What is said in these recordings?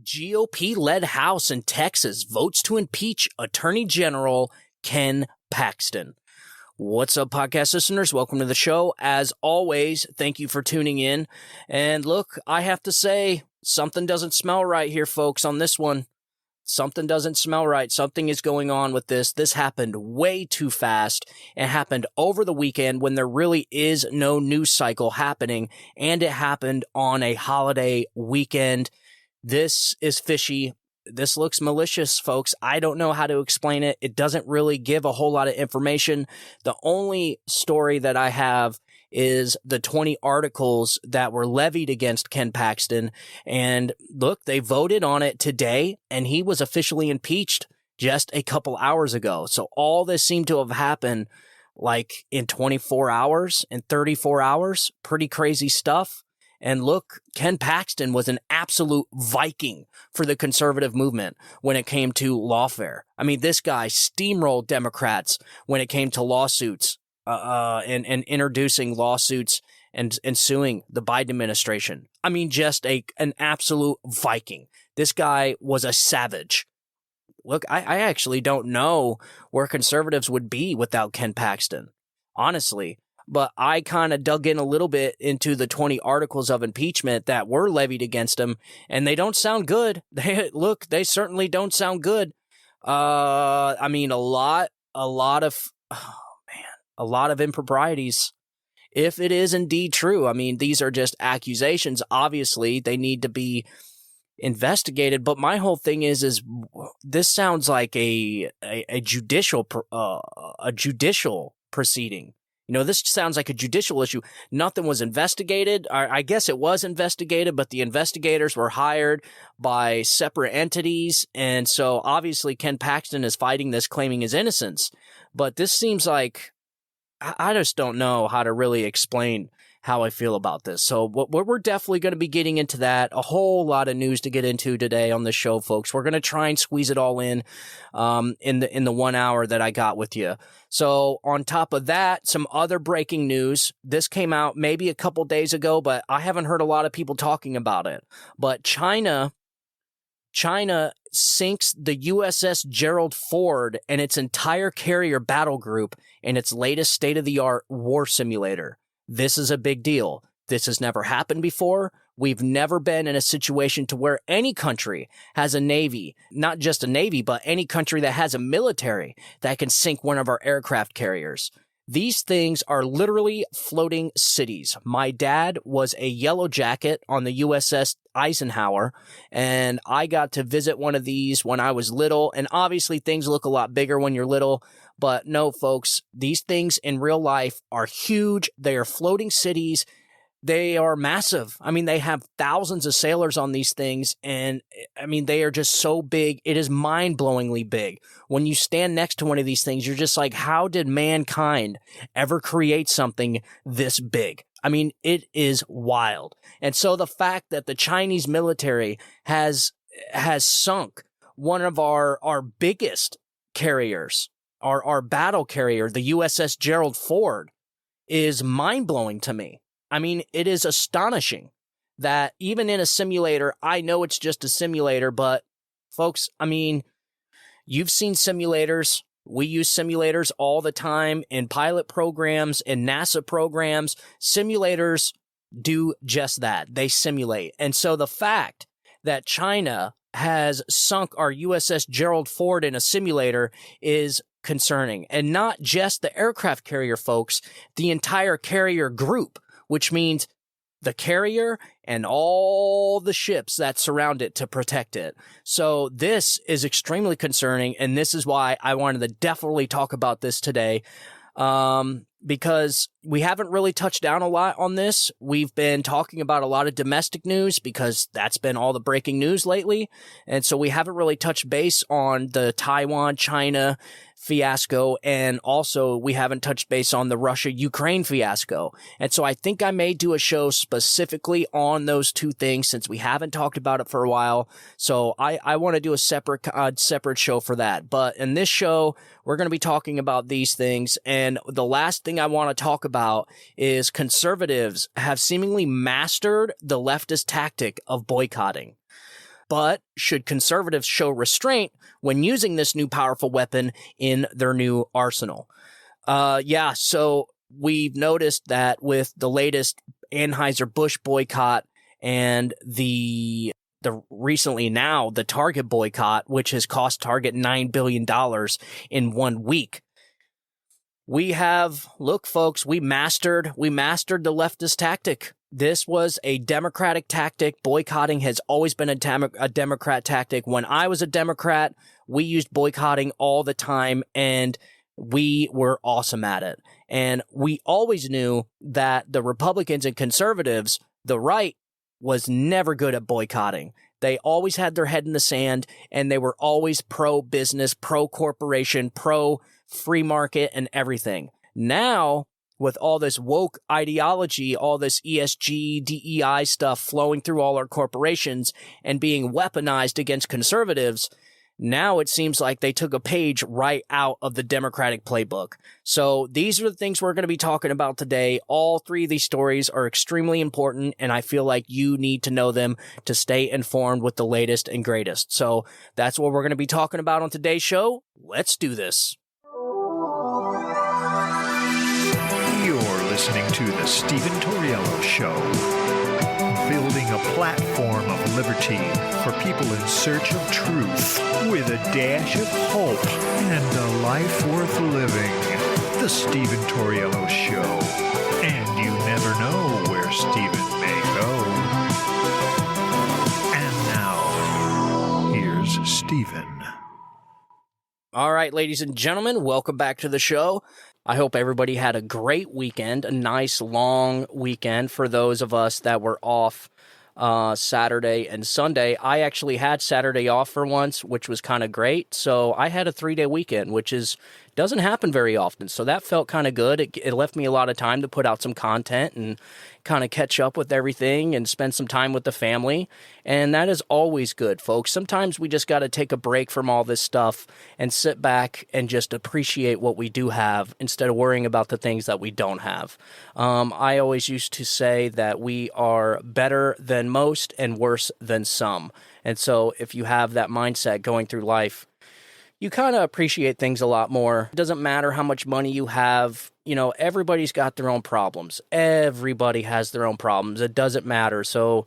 GOP-led House in Texas votes to impeach Attorney General Ken Paxton. What's up, podcast listeners? Welcome to the show. As always, thank you for tuning in. And look, I have to say, something doesn't smell right here, folks, on this one. Something doesn't smell right. Something is going on with this. This happened way too fast. It happened over the weekend when there really is no news cycle happening, and it happened on a holiday weekend. This is fishy. This looks malicious, folks. I don't know how to explain it. It doesn't really give a whole lot of information. The only story that I have is the 20 articles that were levied against Ken Paxton. And look, they voted on it today, and he was officially impeached just a couple hours ago. So all this seemed to have happened like in 24 hours and 34 hours. Pretty crazy stuff. And look, Ken Paxton was an absolute Viking for the conservative movement when it came to lawfare. I mean, this guy steamrolled Democrats when it came to lawsuits and introducing lawsuits and suing the Biden administration. I mean, just an absolute Viking. This guy was a savage. Look, I actually don't know where conservatives would be without Ken Paxton, honestly. But I kind of dug in a little bit into the 20 articles of impeachment that were levied against him, and they don't sound good. They certainly don't sound good. I mean, a lot of improprieties. If it is indeed true, I mean, these are just accusations. Obviously, they need to be investigated. But my whole thing is this sounds like a judicial proceeding. You know, this sounds like a judicial issue. Nothing was investigated. I guess it was investigated, but the investigators were hired by separate entities. And so obviously Ken Paxton is fighting this, claiming his innocence. But this seems like, I just don't know how to really explain how I feel about this. So we're definitely going to be getting into that. A whole lot of news to get into today on this show, folks. We're going to try and squeeze it all in the 1 hour that I got with you. So on top of that, some other breaking news. This came out maybe a couple days ago, but I haven't heard a lot of people talking about it. But China sinks the USS Gerald Ford and its entire carrier battle group in its latest state-of-the-art war simulator. This is a big deal. This has never happened before. We've never been in a situation to where any country has a navy, not just a navy, but any country that has a military that can sink one of our aircraft carriers. These things are literally floating cities. My dad was a yellow jacket on the USS Eisenhower, and I got to visit one of these when I was little. And obviously things look a lot bigger when you're little. But no, folks, these things in real life are huge. They are floating cities. They are massive. I mean, they have thousands of sailors on these things, and I mean, they are just so big. It is mind-blowingly big. When you stand next to one of these things, you're just like, how did mankind ever create something this big? I mean, it is wild. And so the fact that the Chinese military has sunk one of our biggest carriers, our battle carrier, the USS Gerald Ford, is mind-blowing to me. I mean, it is astonishing that even in a simulator, I know it's just a simulator, but folks, I mean, you've seen simulators. We use simulators all the time in pilot programs and NASA programs. Simulators do just that. They simulate. And so the fact that China has sunk our USS Gerald Ford in a simulator is concerning. And not just the aircraft carrier, folks, the entire carrier group, which means the carrier and all the ships that surround it to protect it. So this is extremely concerning, and this is why I wanted to definitely talk about this today, because we haven't really touched down a lot on this. We've been talking about a lot of domestic news because that's been all the breaking news lately, and so we haven't really touched base on the Taiwan-China fiasco, and also we haven't touched base on the Russia-Ukraine fiasco. And so I think I may do a show specifically on those two things since we haven't talked about it for a while. So I want to do a separate show for that. But in this show, we're going to be talking about these things. And the last thing I want to talk about is conservatives have seemingly mastered the leftist tactic of boycotting. But should conservatives show restraint when using this new powerful weapon in their new arsenal? So we've noticed that with the latest Anheuser-Busch boycott and the recently now the Target boycott, which has cost Target $9 billion in 1 week. Look, folks, we mastered the leftist tactic. This was a Democratic tactic. Boycotting has always been a Democrat tactic. When I was a Democrat, we used boycotting all the time, and we were awesome at it. And we always knew that the Republicans and conservatives, the right, was never good at boycotting. They always had their head in the sand, and they were always pro-business, pro-corporation, pro-free market, and everything. Now, with all this woke ideology, all this ESG, DEI stuff flowing through all our corporations and being weaponized against conservatives, now it seems like they took a page right out of the Democratic playbook. So these are the things we're going to be talking about today. All three of these stories are extremely important, and I feel like you need to know them to stay informed with the latest and greatest. So that's what we're going to be talking about on today's show. Let's do this. You're listening to The Stephen Torriello Show, building a platform of liberty for people in search of truth with a dash of hope and a life worth living. The Stephen Torriello Show. And you never know where Stephen may go. And now, here's Stephen. All right, ladies and gentlemen, welcome back to the show. I hope everybody had a great weekend, a nice long weekend for those of us that were off Saturday and Sunday. I actually had Saturday off for once, which was kind of great. So I had a 3-day weekend, which doesn't happen very often. So that felt kind of good. It left me a lot of time to put out some content and kind of catch up with everything and spend some time with the family. And that is always good, folks. Sometimes we just got to take a break from all this stuff and sit back and just appreciate what we do have instead of worrying about the things that we don't have. I always used to say that we are better than most and worse than some. And so if you have that mindset going through life, you kind of appreciate things a lot more. It doesn't matter how much money you have. You know, everybody's got their own problems. Everybody has their own problems. It doesn't matter. So,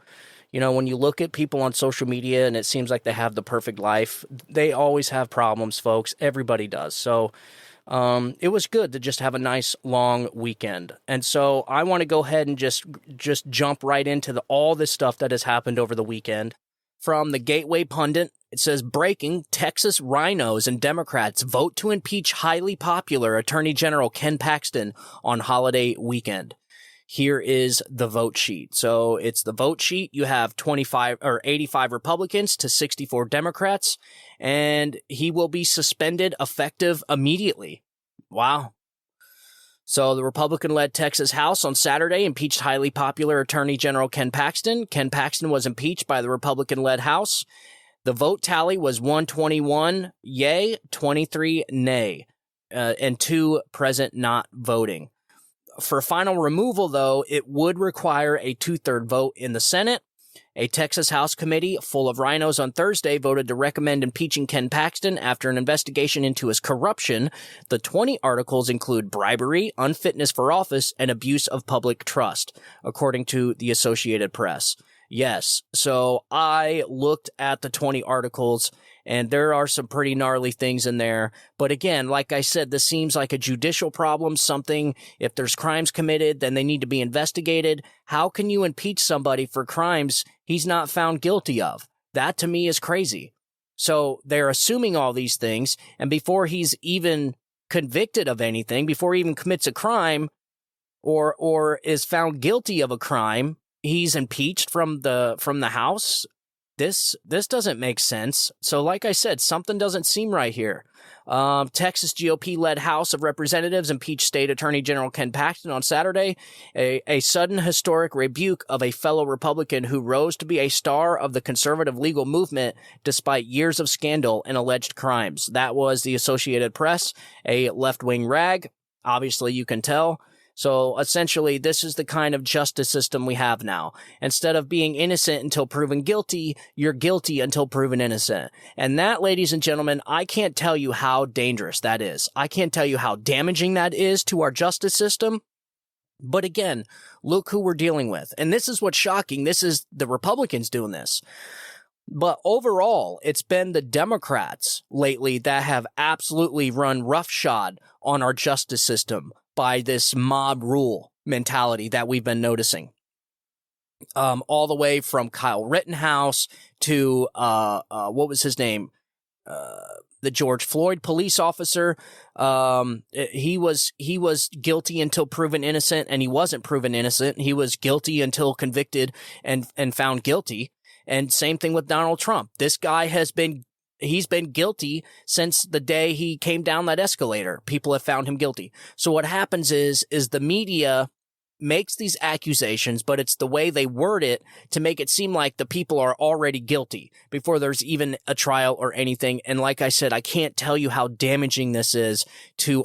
you know, when you look at people on social media and it seems like they have the perfect life, they always have problems, folks. Everybody does. So it was good to just have a nice long weekend. And so I want to go ahead and just jump right into all this stuff that has happened over the weekend. From the Gateway Pundit, it says, breaking, Texas rhinos and Democrats vote to impeach highly popular Attorney General Ken Paxton on holiday weekend. Here is the vote sheet. So it's the vote sheet. You have 85 Republicans to 64 Democrats, and he will be suspended effective immediately. Wow. So the Republican-led Texas House on Saturday impeached highly popular Attorney General Ken Paxton. Ken Paxton was impeached by the Republican-led House. The vote tally was 121 yay, 23 nay, and 2 present not voting. For final removal, though, it would require a 2/3 vote in the Senate. A Texas House committee full of rhinos on Thursday voted to recommend impeaching Ken Paxton after an investigation into his corruption. The 20 articles include bribery, unfitness for office, and abuse of public trust, according to the Associated Press. Yes, so I looked at the 20 articles, and there are some pretty gnarly things in there. But again, like I said, this seems like a judicial problem, something, if there's crimes committed, then they need to be investigated. How can you impeach somebody for crimes he's not found guilty of? That to me is crazy. So they're assuming all these things, and before he's even convicted of anything, before he even commits a crime or is found guilty of a crime, he's impeached from the House. This doesn't make sense. So like I said, something doesn't seem right here. Texas GOP-led House of Representatives impeached State Attorney General Ken Paxton on Saturday, a sudden historic rebuke of a fellow Republican who rose to be a star of the conservative legal movement despite years of scandal and alleged crimes. That was the Associated Press, a left-wing rag. Obviously, you can tell. So essentially, this is the kind of justice system we have now. Instead of being innocent until proven guilty, you're guilty until proven innocent. And that, ladies and gentlemen, I can't tell you how dangerous that is. I can't tell you how damaging that is to our justice system. But again, look who we're dealing with. And this is what's shocking. This is the Republicans doing this. But overall, it's been the Democrats lately that have absolutely run roughshod on our justice system by this mob rule mentality that we've been noticing. All the way from Kyle Rittenhouse to, what was his name? The George Floyd police officer. He was guilty until proven innocent, and he wasn't proven innocent. He was guilty until convicted and found guilty. And same thing with Donald Trump. This guy he's been guilty since the day he came down that escalator. People have found him guilty. So what happens is the media makes these accusations, but it's the way they word it to make it seem like the people are already guilty before there's even a trial or anything. And like I said, I can't tell you how damaging this is to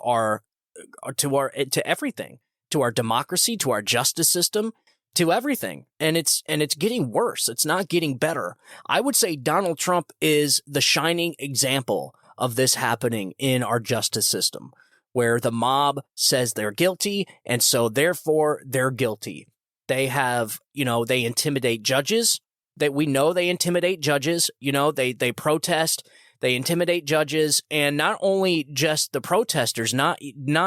everything, to our democracy, to our justice system, to everything. And it's getting worse. It's not getting better. I would say Donald Trump is the shining example of this happening in our justice system, where the mob says they're guilty, and so therefore they're guilty. They have, they intimidate judges. That we know they intimidate judges. They protest, they intimidate judges, and not only just the protesters, not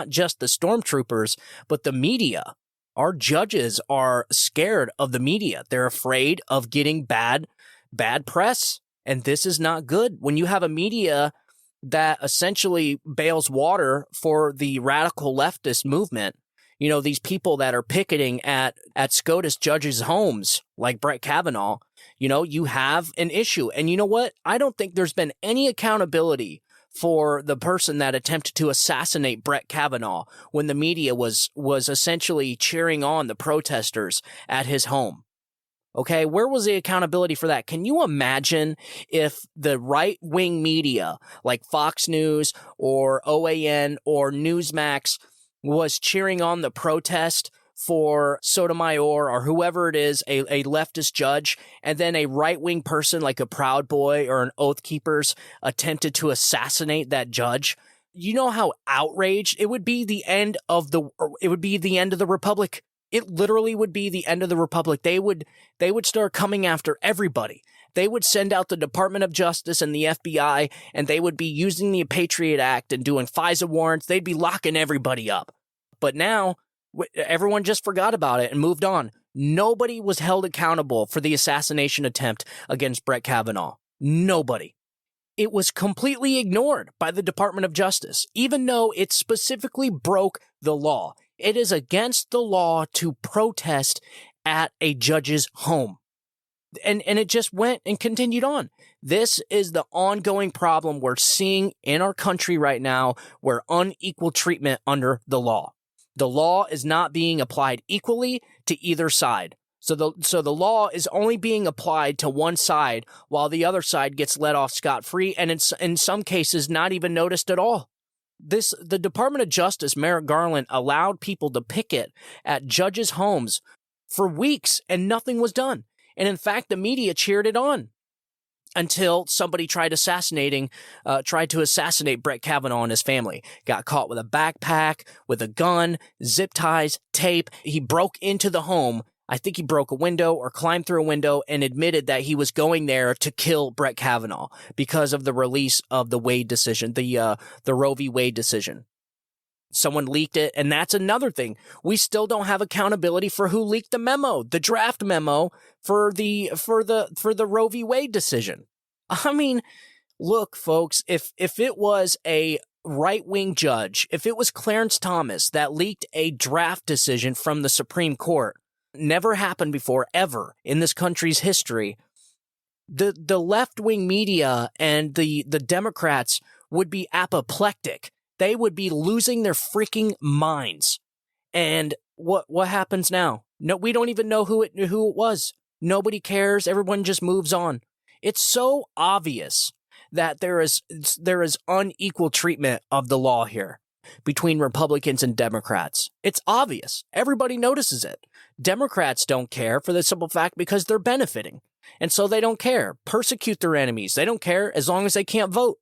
just the stormtroopers, but the media. Our judges are scared of the media. They're afraid of getting bad press, and this is not good. When you have a media that essentially bails water for the radical leftist movement, these people that are picketing at SCOTUS judges' homes like Brett Kavanaugh, you have an issue. And you know what? I don't think there's been any accountability for the person that attempted to assassinate Brett Kavanaugh when the media was essentially cheering on the protesters at his home. Okay, where was the accountability for that? Can you imagine if the right-wing media like Fox News or OAN or Newsmax was cheering on the protest for Sotomayor or whoever it is, a leftist judge, and then a right-wing person like a Proud Boy or an Oath Keepers attempted to assassinate that judge? You know how outraged it would be. It would be the end of the republic. It literally would be the end of the republic. They would start coming after everybody. They would send out the Department of Justice and the FBI, and they would be using the Patriot Act and doing FISA warrants. They'd be locking everybody up. But now everyone just forgot about it and moved on. Nobody was held accountable for the assassination attempt against Brett Kavanaugh. Nobody. It was completely ignored by the Department of Justice, even though it specifically broke the law. It is against the law to protest at a judge's home. And it just went and continued on. This is the ongoing problem we're seeing in our country right now, where unequal treatment under the law. The law is not being applied equally to either side. So the law is only being applied to one side while the other side gets let off scot-free, and in some cases not even noticed at all. The Department of Justice, Merrick Garland, allowed people to picket at judges' homes for weeks and nothing was done. And in fact, the media cheered it on until somebody tried to assassinate Brett Kavanaugh and his family. Got caught with a backpack, with a gun, zip ties, tape. He broke into the home. I think he broke a window or climbed through a window and admitted that he was going there to kill Brett Kavanaugh because of the release of the Wade decision, the Roe v. Wade decision. Someone leaked it, and that's another thing. We still don't have accountability for who leaked the memo, the draft memo for the Roe v. Wade decision. I mean, look, folks, if it was a right-wing judge, if it was Clarence Thomas that leaked a draft decision from the Supreme Court, never happened before, ever, in this country's history, the left-wing media and the Democrats would be apoplectic. They would be losing their freaking minds. And what happens now? No, we don't even know who it was. Nobody cares. Everyone just moves on. It's so obvious that there is unequal treatment of the law here. between Republicans and Democrats. It's obvious. Everybody notices it. Democrats don't care for the simple fact because they're benefiting. And so they don't care. Persecute their enemies. They don't care as long as they can't vote.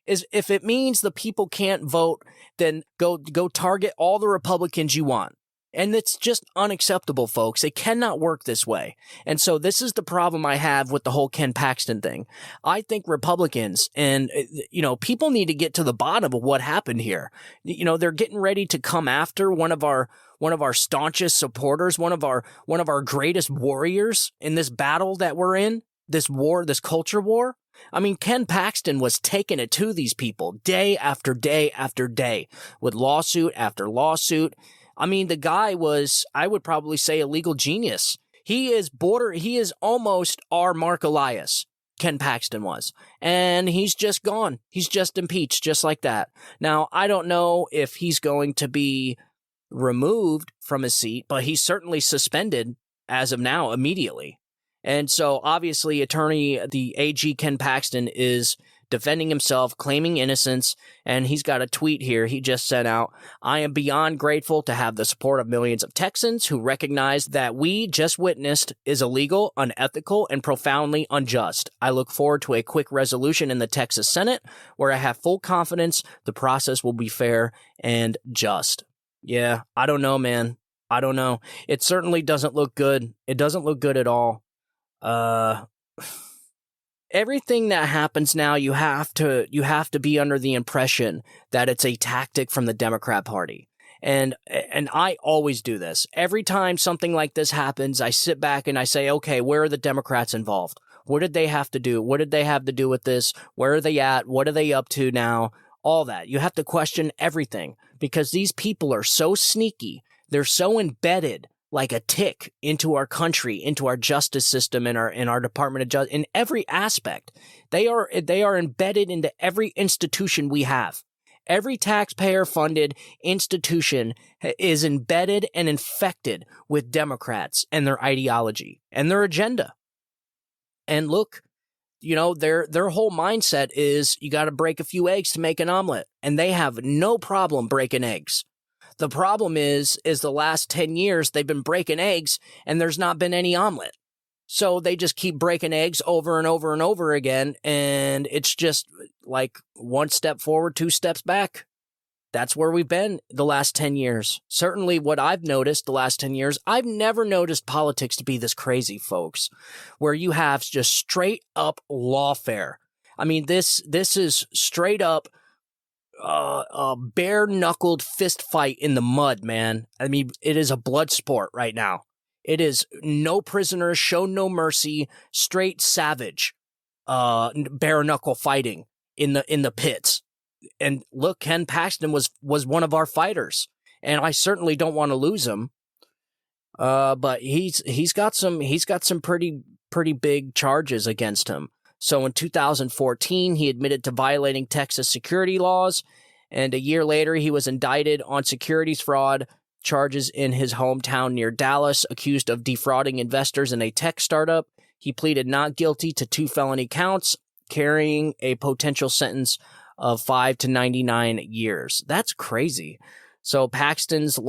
If it means the people can't vote, then go target all the Republicans you want. And it's just unacceptable, folks. It cannot work this way. And so this is the problem I have with the whole Ken Paxton thing. I think Republicans and, people need to get to the bottom of what happened here. They're getting ready to come after one of our staunchest supporters, one of our greatest warriors in this battle that we're in, this war, this culture war. I mean, Ken Paxton was taking it to these people day after day after day with lawsuit after lawsuit. I mean, the guy was, I would probably say, a legal genius. He is almost our Mark Elias, Ken Paxton was. And he's just gone. He's just impeached, just like that. Now, I don't know if he's going to be removed from his seat, but he's certainly suspended as of now, immediately. And so, obviously, the AG Ken Paxton is defending himself, claiming innocence, and he's got a tweet here he just sent out. I am beyond grateful to have the support of millions of Texans who recognize that we just witnessed is illegal, unethical, and profoundly unjust. I look forward to a quick resolution in the Texas Senate, where I have full confidence the process will be fair and just. Yeah, I don't know, man. I don't know. It certainly doesn't look good. It doesn't look good at all. Everything that happens now, you have to be under the impression that it's a tactic from the Democrat Party. And I always do this. Every time something like this happens, I sit back and I say, okay, where are the Democrats involved? What did they have to do? What did they have to do with this? Where are they at? What are they up to now? All that. You have to question everything because these people are so sneaky. They're so embedded like a tick into our country, into our justice system, in our Department of Justice, in every aspect. They are embedded into every institution we have. Every taxpayer-funded institution is embedded and infected with Democrats and their ideology and their agenda. And look, their whole mindset is you got to break a few eggs to make an omelet, and they have no problem breaking eggs. The problem is the last 10 years they've been breaking eggs and there's not been any omelet. So they just keep breaking eggs over and over and over again. And it's just like one step forward, two steps back. That's where we've been the last 10 years. Certainly what I've noticed the last 10 years, I've never noticed politics to be this crazy, folks, where you have just straight up lawfare. I mean, this is straight up a bare-knuckled fist fight in the mud, man. I mean, it is a blood sport right now. It is no prisoners, show no mercy, straight savage, bare-knuckle fighting in the pits. And look, Ken Paxton was one of our fighters, and I certainly don't want to lose him. But he's got some pretty big charges against him. So in 2014, he admitted to violating Texas security laws, and a year later, he was indicted on securities fraud charges in his hometown near Dallas, accused of defrauding investors in a tech startup. He pleaded not guilty to 2 felony counts, carrying a potential sentence of 5 to 99 years. That's crazy. So Paxton's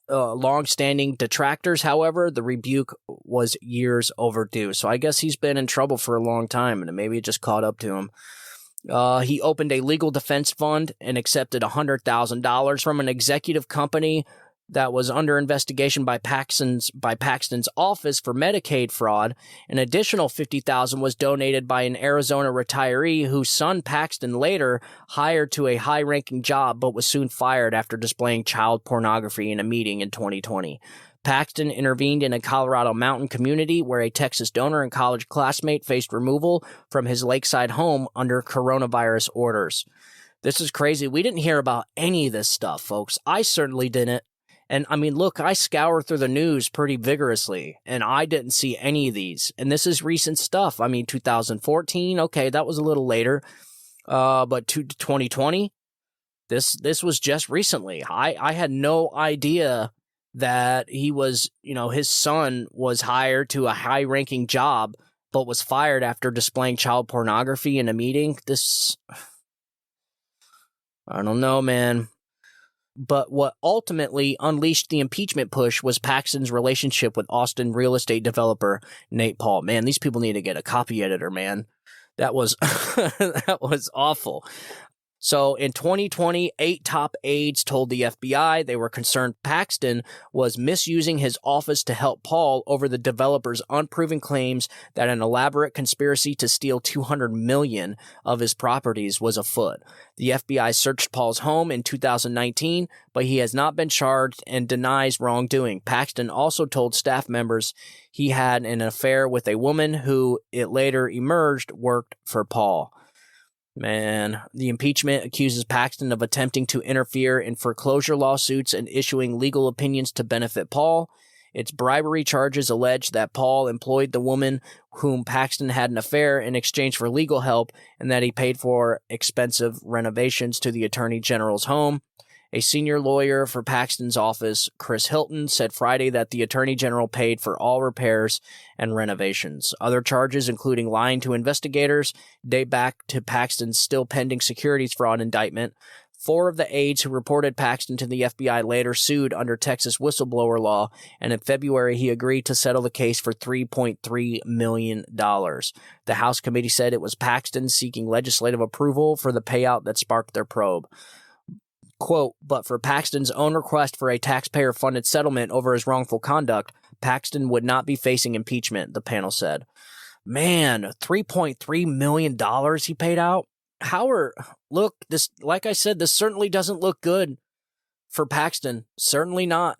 long-standing detractors, however, the rebuke was years overdue. So I guess he's been in trouble for a long time, and maybe it just caught up to him. He opened a legal defense fund and accepted $100,000 from an executive company that was under investigation by Paxton's office for Medicaid fraud. An additional $50,000 was donated by an Arizona retiree whose son Paxton later hired to a high-ranking job but was soon fired after displaying child pornography in a meeting in 2020. Paxton intervened in a Colorado mountain community where a Texas donor and college classmate faced removal from his lakeside home under coronavirus orders. This is crazy. We didn't hear about any of this stuff, folks. I certainly didn't. And I mean, look, I scour through the news pretty vigorously, and I didn't see any of these. And this is recent stuff. I mean, 2014, okay, that was a little later. But 2020, this was just recently. I had no idea that he was, his son was hired to a high-ranking job, but was fired after displaying child pornography in a meeting. I don't know, man. But what ultimately unleashed the impeachment push was Paxton's relationship with Austin real estate developer Nate Paul. Man, these people need to get a copy editor, man. That was that was awful. So in 2020, 8 top aides told the FBI they were concerned Paxton was misusing his office to help Paul over the developer's unproven claims that an elaborate conspiracy to steal $200 million of his properties was afoot. The FBI searched Paul's home in 2019, but he has not been charged and denies wrongdoing. Paxton also told staff members he had an affair with a woman who, it later emerged, worked for Paul. Man, the impeachment accuses Paxton of attempting to interfere in foreclosure lawsuits and issuing legal opinions to benefit Paul. Its bribery charges allege that Paul employed the woman whom Paxton had an affair in exchange for legal help and that he paid for expensive renovations to the Attorney General's home. A senior lawyer for Paxton's office, Chris Hilton, said Friday that the Attorney General paid for all repairs and renovations. Other charges, including lying to investigators, date back to Paxton's still pending securities fraud indictment. 4 of the aides who reported Paxton to the FBI later sued under Texas whistleblower law, and in February he agreed to settle the case for $3.3 million. The House committee said it was Paxton seeking legislative approval for the payout that sparked their probe. Quote, but for Paxton's own request for a taxpayer-funded settlement over his wrongful conduct, Paxton would not be facing impeachment, the panel said. Man, $3.3 million he paid out? Look, this, like I said, this certainly doesn't look good for Paxton. Certainly not.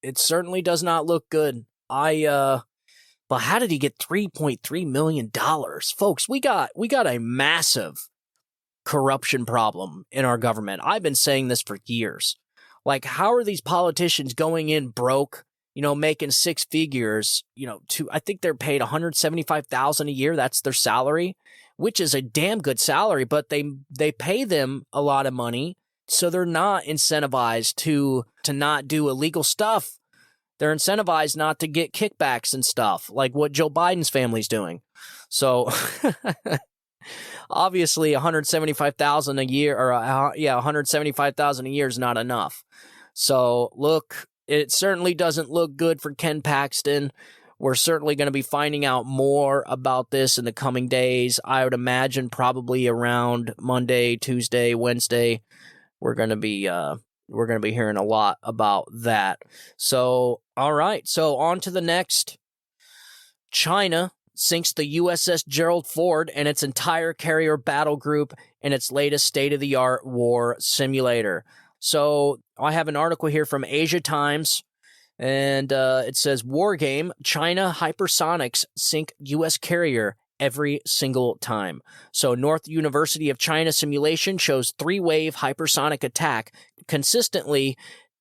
It certainly does not look good. But how did he get $3.3 million? Folks, we got a massive corruption problem in our government. I've been saying this for years. Like, how are these politicians going in broke, making 6 figures, I think they're paid $175,000 a year. That's their salary, which is a damn good salary, but they pay them a lot of money. So they're not incentivized to not do illegal stuff. They're incentivized not to get kickbacks and stuff like what Joe Biden's family's doing. So obviously, $175,000 a year, $175,000 a year is not enough. So, look, it certainly doesn't look good for Ken Paxton. We're certainly going to be finding out more about this in the coming days. I would imagine probably around Monday, Tuesday, Wednesday, we're going to be hearing a lot about that. So, all right. So, on to the next. China sinks the USS Gerald Ford and its entire carrier battle group in its latest state-of-the-art war simulator. So I have an article here from Asia Times, and it says, War Game, China hypersonics sink U.S. carrier every single time. So North University of China simulation shows 3-wave hypersonic attack consistently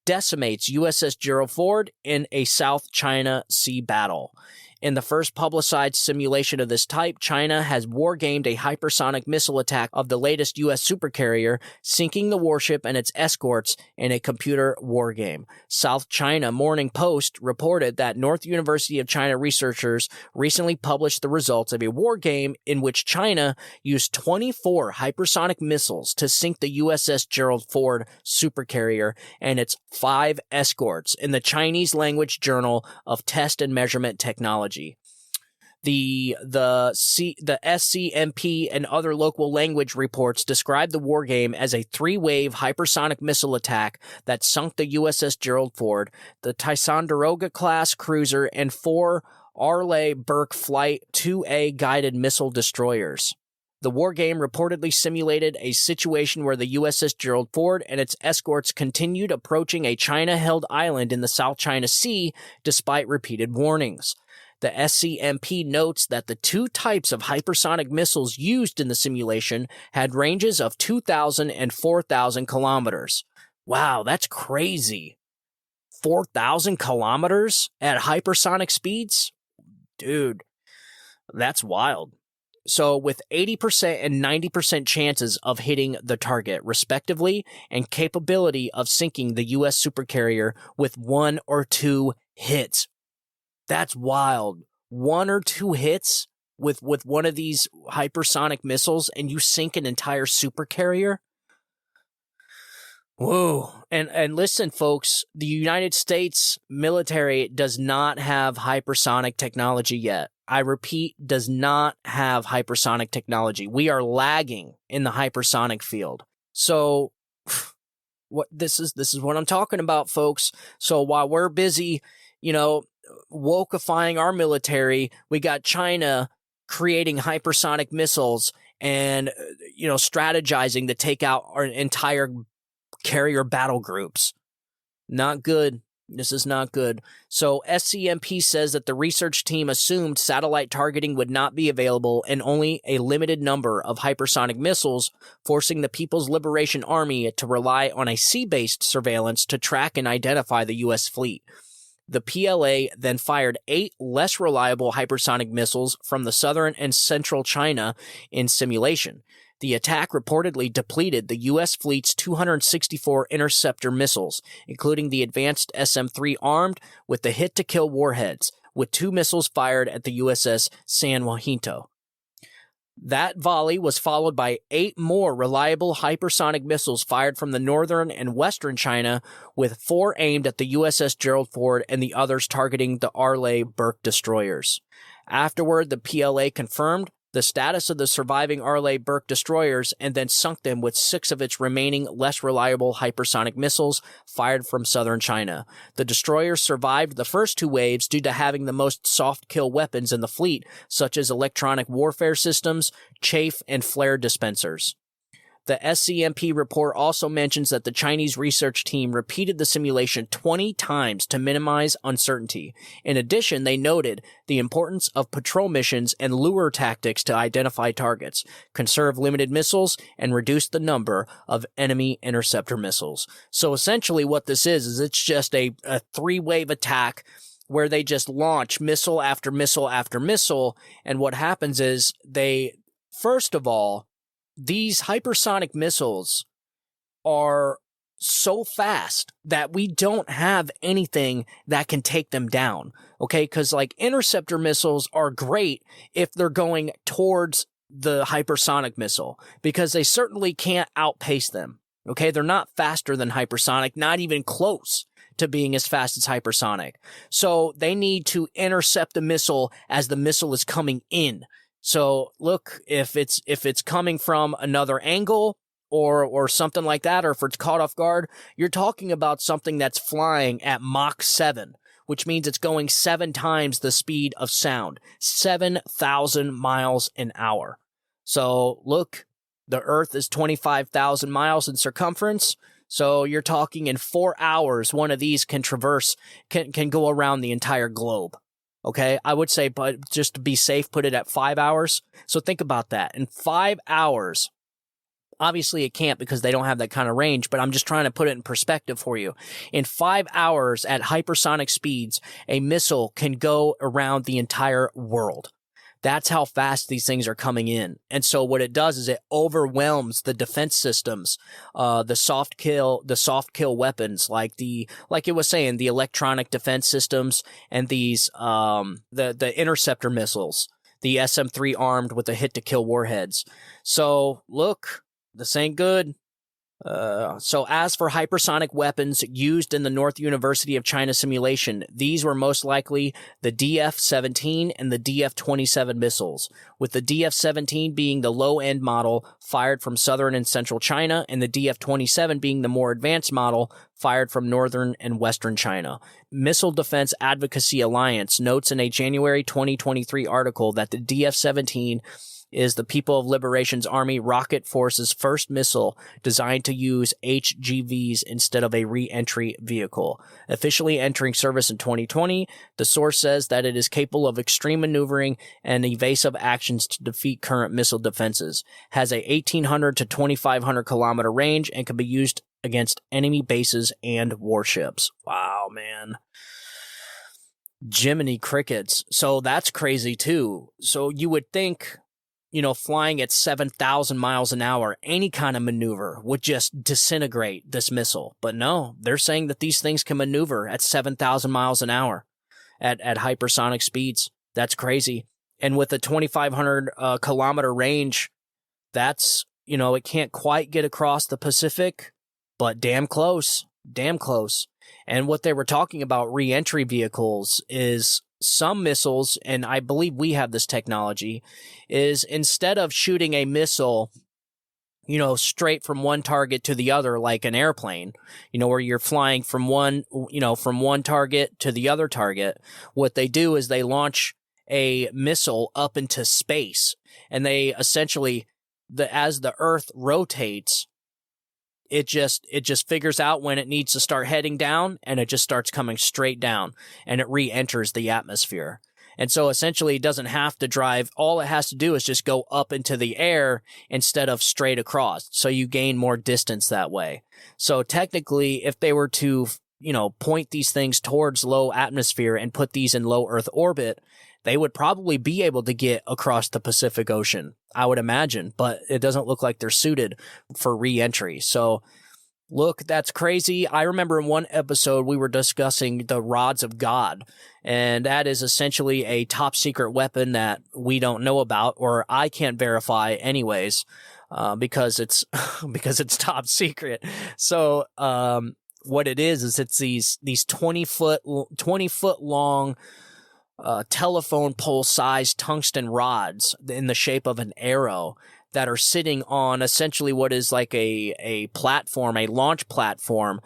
decimates USS Gerald Ford in a South China Sea battle. In the first publicized simulation of this type, China has war-gamed a hypersonic missile attack of the latest U.S. supercarrier, sinking the warship and its escorts in a computer war game. South China Morning Post reported that North University of China researchers recently published the results of a war game in which China used 24 hypersonic missiles to sink the USS Gerald Ford supercarrier and its 5 escorts in the Chinese language Journal of Test and Measurement Technology. The SCMP and other local language reports described the war game as a 3-wave hypersonic missile attack that sunk the USS Gerald Ford, the Ticonderoga-class cruiser, and 4 Arleigh Burke Flight 2A guided missile destroyers. The war game reportedly simulated a situation where the USS Gerald Ford and its escorts continued approaching a China-held island in the South China Sea despite repeated warnings. The SCMP notes that the 2 types of hypersonic missiles used in the simulation had ranges of 2,000 and 4,000 kilometers. Wow, that's crazy. 4,000 kilometers at hypersonic speeds? Dude, that's wild. So with 80% and 90% chances of hitting the target, respectively, and capability of sinking the U.S. supercarrier with 1 or 2 hits. That's wild. 1 or 2 hits with one of these hypersonic missiles and you sink an entire supercarrier? Whoa. And listen, folks, the United States military does not have hypersonic technology yet. I repeat, does not have hypersonic technology. We are lagging in the hypersonic field. So this is what I'm talking about, folks. So while we're busy, wokeifying our military, we got China creating hypersonic missiles and, strategizing to take out our entire carrier battle groups. Not good. This is not good. So SCMP says that the research team assumed satellite targeting would not be available and only a limited number of hypersonic missiles, forcing the People's Liberation Army to rely on a sea-based surveillance to track and identify the U.S. fleet. The PLA then fired 8 less reliable hypersonic missiles from the southern and central China in simulation. The attack reportedly depleted the U.S. fleet's 264 interceptor missiles, including the advanced SM-3 armed with the hit-to-kill warheads, with 2 missiles fired at the USS San Jacinto. That volley was followed by 8 more reliable hypersonic missiles fired from the northern and western China, with 4 aimed at the USS Gerald Ford and the others targeting the Arleigh-Burke destroyers. Afterward, the PLA confirmed the status of the surviving Arleigh-Burke destroyers and then sunk them with 6 of its remaining less reliable hypersonic missiles fired from southern China. The destroyers survived the first 2 waves due to having the most soft-kill weapons in the fleet, such as electronic warfare systems, chaff, and flare dispensers. The SCMP report also mentions that the Chinese research team repeated the simulation 20 times to minimize uncertainty. In addition, they noted the importance of patrol missions and lure tactics to identify targets, conserve limited missiles, and reduce the number of enemy interceptor missiles. So essentially what this is it's just a 3-wave attack where they just launch missile after missile after missile, and what happens is first of all, these hypersonic missiles are so fast that we don't have anything that can take them down, okay? Because, interceptor missiles are great if they're going towards the hypersonic missile, because they certainly can't outpace them, okay? They're not faster than hypersonic, not even close to being as fast as hypersonic. So they need to intercept the missile as the missile is coming in. So look, if it's coming from another angle or something like that, or if it's caught off guard, you're talking about something that's flying at Mach 7, which means it's going 7 times the speed of sound, 7,000 miles an hour. So look, the Earth is 25,000 miles in circumference. So you're talking in 4 hours, one of these can go around the entire globe. Okay, I would say, but just to be safe, put it at 5 hours. So think about that. In 5 hours, obviously it can't because they don't have that kind of range, but I'm just trying to put it in perspective for you. In 5 hours at hypersonic speeds, a missile can go around the entire world. That's how fast these things are coming in. And so what it does is it overwhelms the defense systems, the soft kill weapons, like it was saying, the electronic defense systems and these, the interceptor missiles, the SM-3 armed with the hit-to-kill warheads. So look, this ain't good. So as for hypersonic weapons used in the North University of China simulation, these were most likely the DF-17 and the DF-27 missiles, with the DF-17 being the low-end model fired from southern and central China, and the DF-27 being the more advanced model fired from northern and western China. Missile Defense Advocacy Alliance notes in a January 2023 article that the DF-17 is the People of Liberation's Army Rocket Force's first missile designed to use HGVs instead of a re-entry vehicle. Officially entering service in 2020, the source says that it is capable of extreme maneuvering and evasive actions to defeat current missile defenses, has a 1,800 to 2,500 kilometer range, and can be used against enemy bases and warships. Wow, man. Jiminy crickets. So that's crazy too. So you would think, flying at 7,000 miles an hour, any kind of maneuver would just disintegrate this missile. But no, they're saying that these things can maneuver at 7,000 miles an hour at hypersonic speeds. That's crazy. And with a 2,500 kilometer range, that's, it can't quite get across the Pacific, but damn close. Damn close. And what they were talking about re-entry vehicles is some missiles, and I believe we have this technology, is instead of shooting a missile, straight from one target to the other like an airplane, where you're flying from one target to the other target, what they do is they launch a missile up into space, and they essentially, as the Earth rotates, it just figures out when it needs to start heading down, and it just starts coming straight down, and it re-enters the atmosphere. And so essentially it doesn't have to drive. All it has to do is just go up into the air instead of straight across. So you gain more distance that way. So technically, if they were to, point these things towards low atmosphere and put these in low Earth orbit, they would probably be able to get across the Pacific Ocean, I would imagine, but it doesn't look like they're suited for re-entry. So, look, that's crazy. I remember in one episode we were discussing the rods of God, and that is essentially a top secret weapon that we don't know about, or I can't verify anyways, because it's top secret. So, what it is it's these 20 foot long telephone pole sized tungsten rods in the shape of an arrow that are sitting on essentially what is like a platform, a launch platform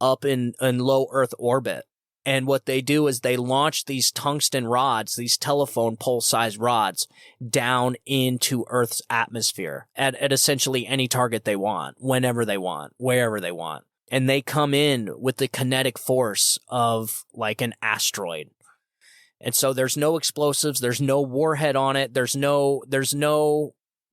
up in low Earth orbit. And what they do is they launch these tungsten rods, these telephone pole sized rods, down into Earth's atmosphere at essentially any target they want, whenever they want, wherever they want. And they come in with the kinetic force of like an asteroid. And so there's no explosives, there's no warhead on it, there's no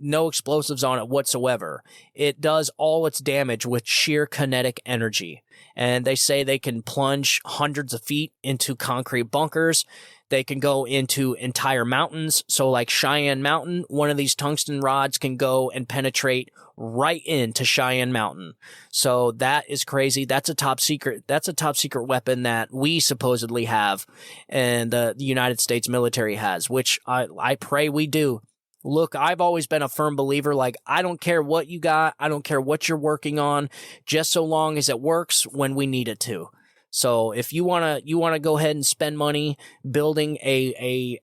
explosives on it whatsoever. It does all its damage with sheer kinetic energy. And they say they can plunge hundreds of feet into concrete bunkers. They can go into entire mountains. So like Cheyenne Mountain, one of these tungsten rods can go and penetrate right into Cheyenne Mountain. So that is crazy. That's a top secret weapon that we supposedly have, and the United States military has, which I pray we do. Look, I've always been a firm believer, like, I don't care what you got. I don't care what you're working on, just so long as it works when we need it to. So if you want to go ahead and spend money building a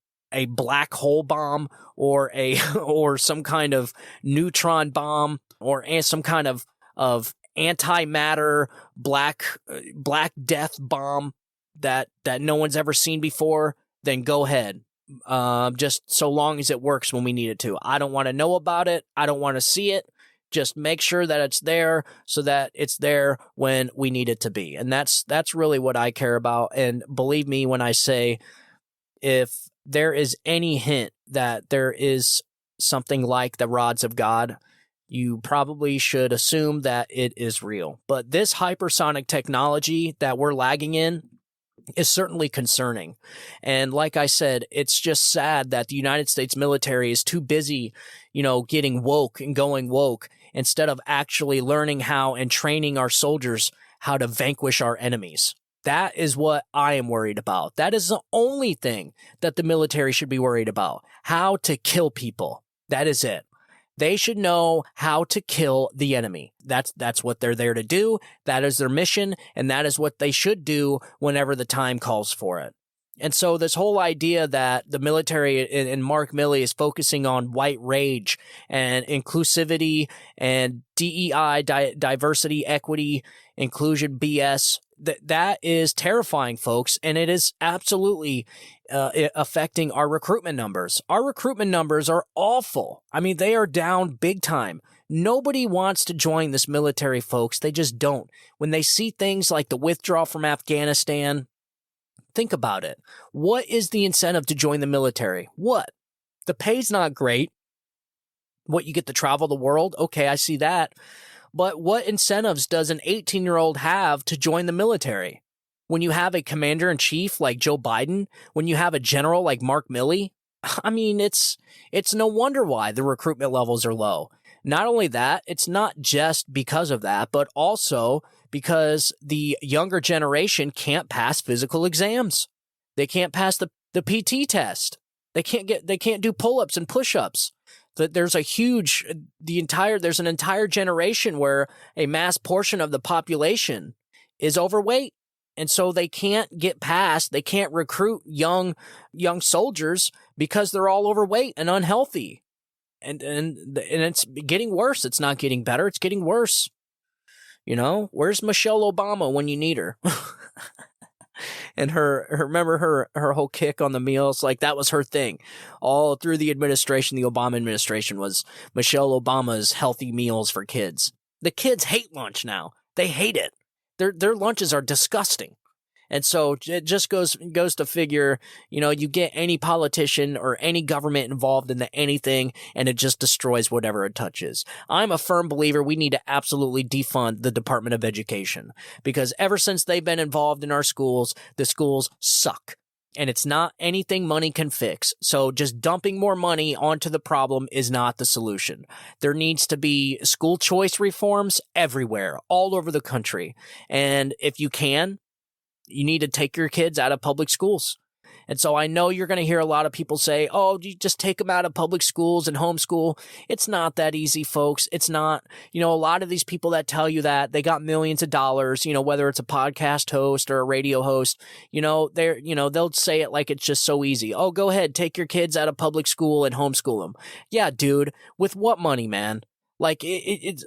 black hole bomb or or some kind of neutron bomb or some kind of antimatter black death bomb that no one's ever seen before, then go ahead. Just so long as it works when we need it to. I don't want to know about it. I don't want to see it. Just make sure that it's there so that it's there when we need it to be. And that's really what I care about. And believe me when I say, if there is any hint that there is something like the rods of God, you probably should assume that it is real. But this hypersonic technology that we're lagging in is certainly concerning. And like I said, it's just sad that the United States military is too busy, getting woke and going woke instead of actually learning how and training our soldiers how to vanquish our enemies. That is what I am worried about. That is the only thing that the military should be worried about. How to kill people. That is it. They should know how to kill the enemy. That's what they're there to do. That is their mission, and that is what they should do whenever the time calls for it. And so this whole idea that the military and Mark Milley is focusing on white rage and inclusivity and DEI, diversity, equity, inclusion BS, that is terrifying, folks, and it is absolutely affecting our recruitment numbers. Our recruitment numbers are awful. I mean, they are down big time. Nobody wants to join this military, folks. They just don't. When they see things like the withdrawal from Afghanistan, think about it. What is the incentive to join the military? What? The pay's not great. What, you get to travel the world? Okay, I see that. But what incentives does an 18-year-old have to join the military? When you have a commander-in-chief like Joe Biden, when you have a general like Mark Milley, I mean, it's no wonder why the recruitment levels are low. Not only that, it's not just because of that, but also because the younger generation can't pass physical exams. They can't pass the PT test. They can't do pull-ups and push-ups. that there's there's an entire generation where a mass portion of the population is overweight. And so they can't recruit young soldiers because they're all overweight and unhealthy. And it's getting worse. It's not getting better. It's getting worse. Where's Michelle Obama when you need her? And remember her whole kick on the meals, like that was her thing all through the administration. The Obama administration was Michelle Obama's healthy meals for kids. The kids hate lunch now. They hate it. Their lunches are disgusting. And so it just goes to figure, you get any politician or any government involved in anything, and it just destroys whatever it touches. I'm a firm believer we need to absolutely defund the Department of Education, because ever since they've been involved in our schools, the schools suck. And it's not anything money can fix. So just dumping more money onto the problem is not the solution. There needs to be school choice reforms everywhere, all over the country. And if you can, you need to take your kids out of public schools. And so I know you're going to hear a lot of people say, oh, you just take them out of public schools and homeschool. It's not that easy, folks. It's not. A lot of these people that tell you that, they got millions of dollars, whether it's a podcast host or a radio host, they'll say it like it's just so easy. Oh, go ahead, take your kids out of public school and homeschool them. Yeah, dude, with what money, man? Like it's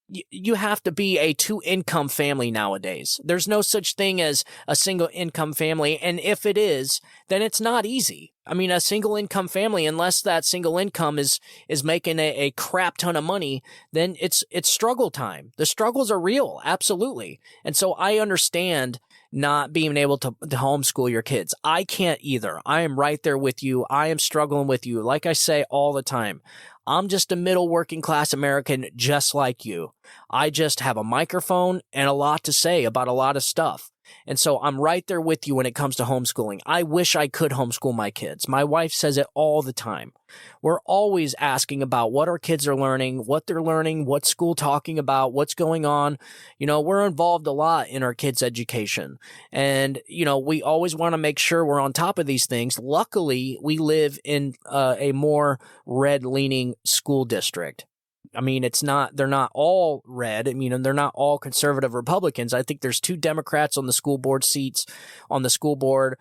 you have to be a 2-income family nowadays. There's no such thing as a single income family. And if it is, then it's not easy. I mean, a single income family, unless that single income is making a crap ton of money, then it's struggle time. The struggles are real. Absolutely. And so I understand not being able to homeschool your kids. I can't either. I am right there with you. I am struggling with you. Like I say all the time, I'm just a middle working class American just like you. I just have a microphone and a lot to say about a lot of stuff. And so I'm right there with you when it comes to homeschooling. I wish I could homeschool my kids. My wife says it all the time. We're always asking about what our kids are learning, what they're learning, what's school talking about, what's going on. We're involved a lot in our kids' education. And, we always want to make sure we're on top of these things. Luckily, we live in a more red-leaning school district. I mean, they're not all red. I mean, they're not all conservative Republicans. I think there's 2 Democrats on the school board seats on the school board,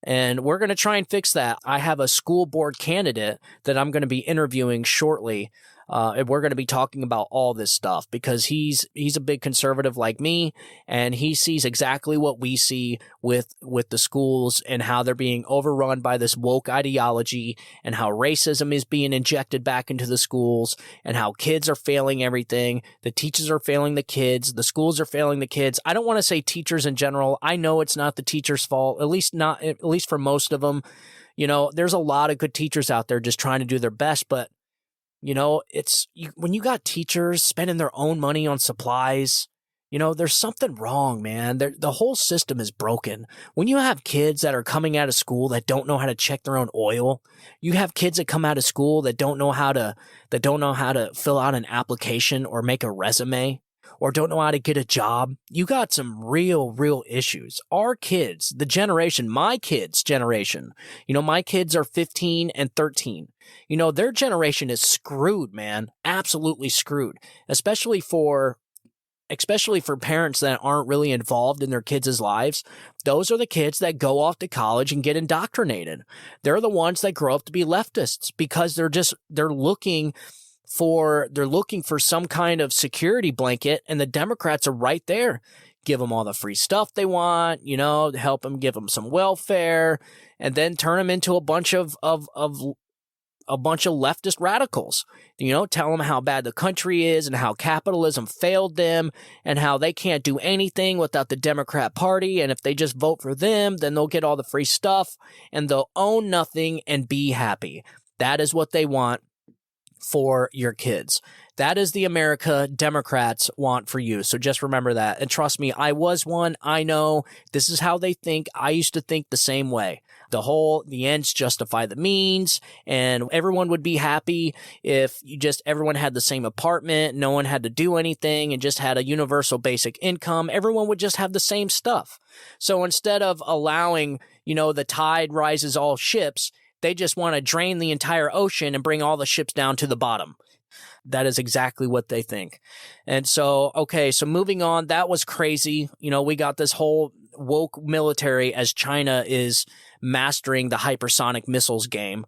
and we're going to try and fix that. I have a school board candidate that I'm going to be interviewing shortly. And we're going to be talking about all this stuff because he's a big conservative like me, and he sees exactly what we see with the schools and how they're being overrun by this woke ideology and how racism is being injected back into the schools and how kids are failing everything. The teachers are failing the kids. The schools are failing the kids. I don't want to say teachers in general. I know it's not the teachers' fault, at least for most of them. There's a lot of good teachers out there just trying to do their best, but when you got teachers spending their own money on supplies, there's something wrong, man. The whole system is broken. When you have kids that are coming out of school that don't know how to check their own oil, you have kids that come out of school that don't know how to fill out an application or make a resume, or don't know how to get a job. You got some real issues. Our kids, my kids' generation, my kids are 15 and 13. Their generation is screwed, man. Absolutely screwed. Especially for parents that aren't really involved in their kids' lives. Those are the kids that go off to college and get indoctrinated. They're the ones that grow up to be leftists because they're looking for some kind of security blanket, and the Democrats are right there. Give them all the free stuff they want, help them, give them some welfare, and then turn them into a bunch of leftist radicals. Tell them how bad the country is and how capitalism failed them and how they can't do anything without the Democrat Party, and if they just vote for them, then they'll get all the free stuff and they'll own nothing and be happy. That is what they want for your kids. That is the America Democrats want for you. So just remember that. And trust me, I was one. I know this is how they think. I used to think the same way. The ends justify the means, and everyone would be happy if everyone had the same apartment, no one had to do anything, and just had a universal basic income. Everyone would just have the same stuff. So instead of allowing, the tide rises all ships, They just want to drain the entire ocean and bring all the ships down to the bottom. That is exactly what they think. And so, okay, so moving on, that was crazy. You know, we got this whole woke military as China is mastering the hypersonic missiles game.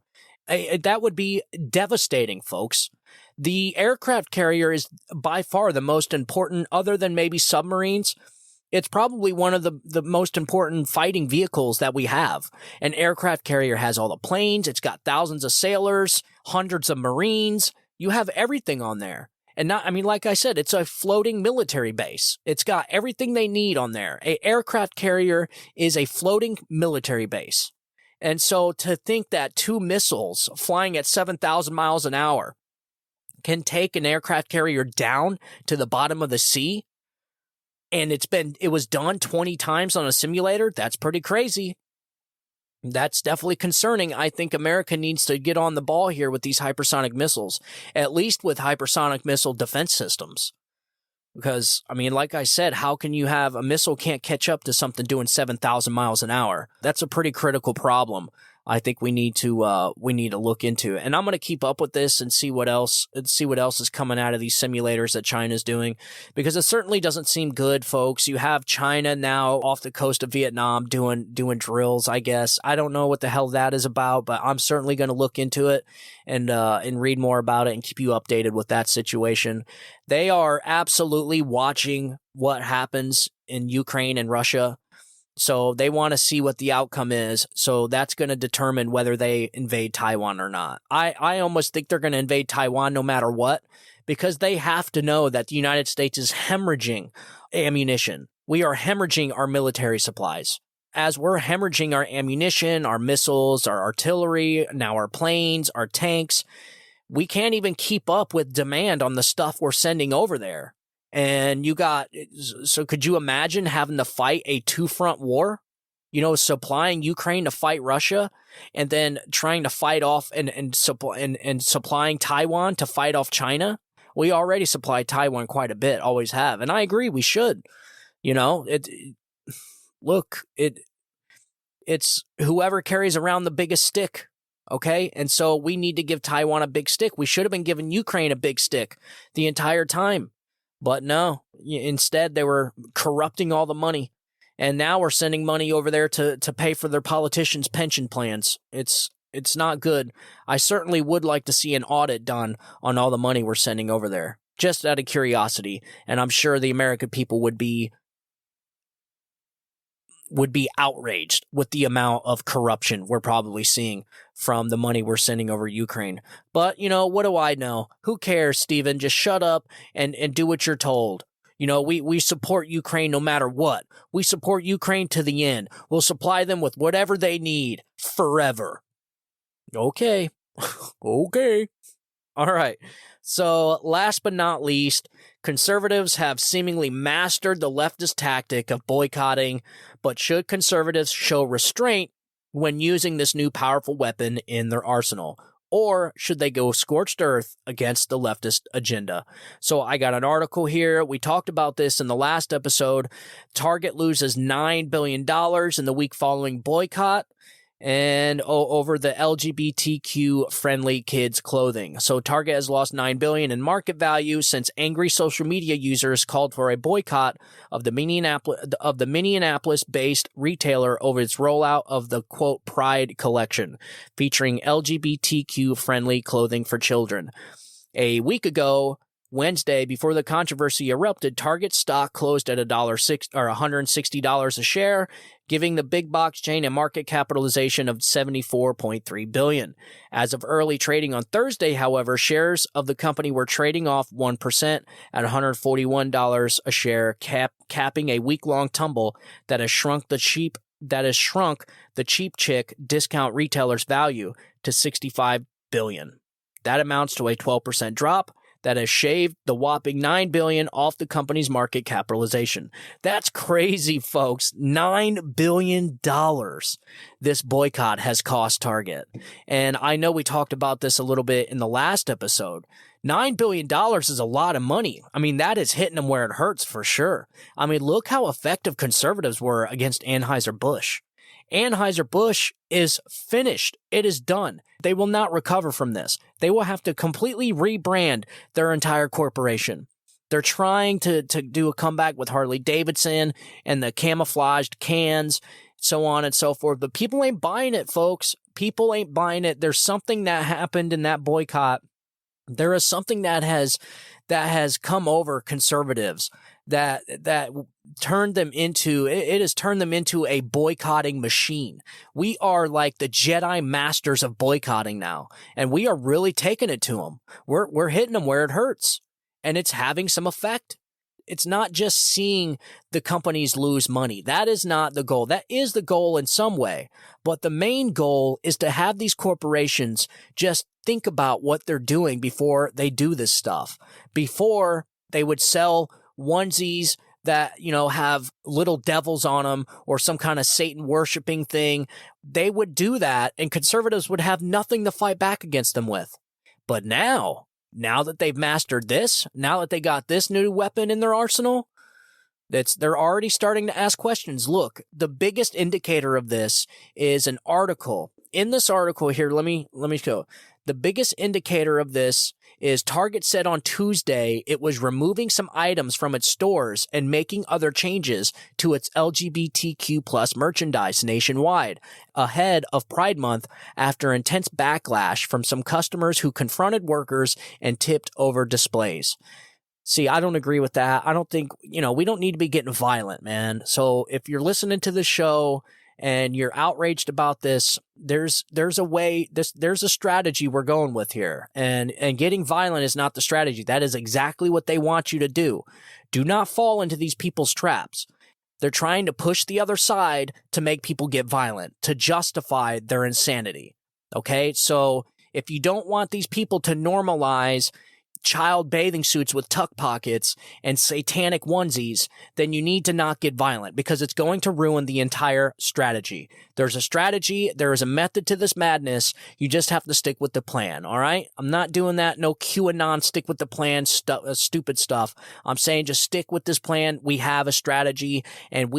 That would be devastating, folks. The aircraft carrier is by far the most important, other than maybe submarines. It's probably one of the most important fighting vehicles that we have. An aircraft carrier has all the planes. It's got thousands of sailors, hundreds of Marines. You have everything on there. And not, I mean, like I said, it's a floating military base. It's got everything they need on there. An aircraft carrier is a floating military base. And so to think that 2 missiles flying at 7,000 miles an hour can take an aircraft carrier down to the bottom of the sea, and it was done 20 times on a simulator, that's pretty crazy. That's definitely concerning. I think America needs to get on the ball here with these hypersonic missiles, at least with hypersonic missile defense systems. Because, I mean, like I said, how can you have a missile can't catch up to something doing 7,000 miles an hour? That's a pretty critical problem. I think we need to look into it. And I'm going to keep up with this and see what else is coming out of these simulators that China's doing, because it certainly doesn't seem good, folks. You have China now off the coast of Vietnam doing drills, I guess. I don't know what the hell that is about, but I'm certainly going to look into it and read more about it and keep you updated with that situation. They are absolutely watching what happens in Ukraine and Russia. So they want to see what the outcome is. So that's going to determine whether they invade Taiwan or not. I almost think they're going to invade Taiwan no matter what, because they have to know that the United States is hemorrhaging ammunition. We are hemorrhaging our military supplies. As we're hemorrhaging our ammunition, our missiles, our artillery, now our planes, our tanks, we can't even keep up with demand on the stuff we're sending over there. And so could you imagine having to fight a 2-front war? You know, supplying Ukraine to fight Russia, and then trying to fight off and supplying Taiwan to fight off China? We already supply Taiwan quite a bit, always have. And I agree, we should. You know, it's whoever carries around the biggest stick. Okay. And so we need to give Taiwan a big stick. We should have been giving Ukraine a big stick the entire time. But no, instead they were corrupting all the money. And now we're sending money over there to pay for their politicians' pension plans. It's not good. I certainly would like to see an audit done on all the money we're sending over there, just out of curiosity. And I'm sure the American people would be outraged with the amount of corruption we're probably seeing from the money we're sending over Ukraine. But, you know, what do I know? Who cares, Stephen? Just shut up and do what you're told. You know, we support Ukraine no matter what. We support Ukraine to the end. We'll supply them with whatever they need forever. Okay. Okay. All right. So last but not least, conservatives have seemingly mastered the leftist tactic of boycotting, but should conservatives show restraint when using this new powerful weapon in their arsenal? Or should they go scorched earth against the leftist agenda? So I got an article here. We talked about this in the last episode. Target loses $9 billion in the week following boycott, and over the LGBTQ-friendly kids' clothing. So Target has lost $9 billion in market value since angry social media users called for a boycott of the Minneapolis-based retailer over its rollout of the, quote, Pride collection, featuring LGBTQ-friendly clothing for children. A week ago, Wednesday, before the controversy erupted, Target stock closed at $160 a share, giving the big box chain a market capitalization of $74.3 billion. As of early trading on Thursday, however, shares of the company were trading off 1% at $141 a share, capping a week-long tumble that has shrunk the cheap chick discount retailer's value to $65 billion. That amounts to a 12% drop that has shaved the whopping $9 billion off the company's market capitalization. That's crazy, folks. $9 billion this boycott has cost Target. And I know we talked about this a little bit in the last episode. $9 billion is a lot of money. I mean, that is hitting them where it hurts for sure. I mean, look how effective conservatives were against Anheuser-Busch. Anheuser-Busch is finished. It is done. They will not recover from this. They will have to completely rebrand their entire corporation. They're trying to do a comeback with Harley-Davidson and the camouflaged cans, so on and so forth. But people ain't buying it, folks. People ain't buying it. There's something that happened in that boycott. There is something that has come over conservatives that turned them into, it has turned them into a boycotting machine. We are like the Jedi masters of boycotting now, and we are really taking it to them. We're hitting them where it hurts, and it's having some effect. It's not just seeing the companies lose money. That is not the goal. That is the goal in some way, but the main goal is to have these corporations just think about what they're doing before they do this stuff. Before they would sell onesies that, have little devils on them or some kind of Satan worshiping thing, they would do that and conservatives would have nothing to fight back against them with. But now that they've mastered this, now that they got this new weapon in their arsenal, they're already starting to ask questions. Look, the biggest indicator of this is an article. In this article here, let me show. The biggest indicator of this is Target said on Tuesday it was removing some items from its stores and making other changes to its LGBTQ plus merchandise nationwide ahead of Pride Month after intense backlash from some customers who confronted workers and tipped over displays. See, I don't agree with that. I don't think, we don't need to be getting violent, man. So if you're listening to the show and you're outraged about this, there's a way, there's a strategy we're going with here. And getting violent is not the strategy. That is exactly what they want you to do. Do not fall into these people's traps. They're trying to push the other side to make people get violent, to justify their insanity. Okay? So if you don't want these people to normalize child bathing suits with tuck pockets and satanic onesies, then you need to not get violent because it's going to ruin the entire strategy. There's a strategy. There is a method to this madness. You just have to stick with the plan. All right. I'm not doing that. No QAnon stick with the plan stupid stuff. I'm saying just stick with this plan. We have a strategy and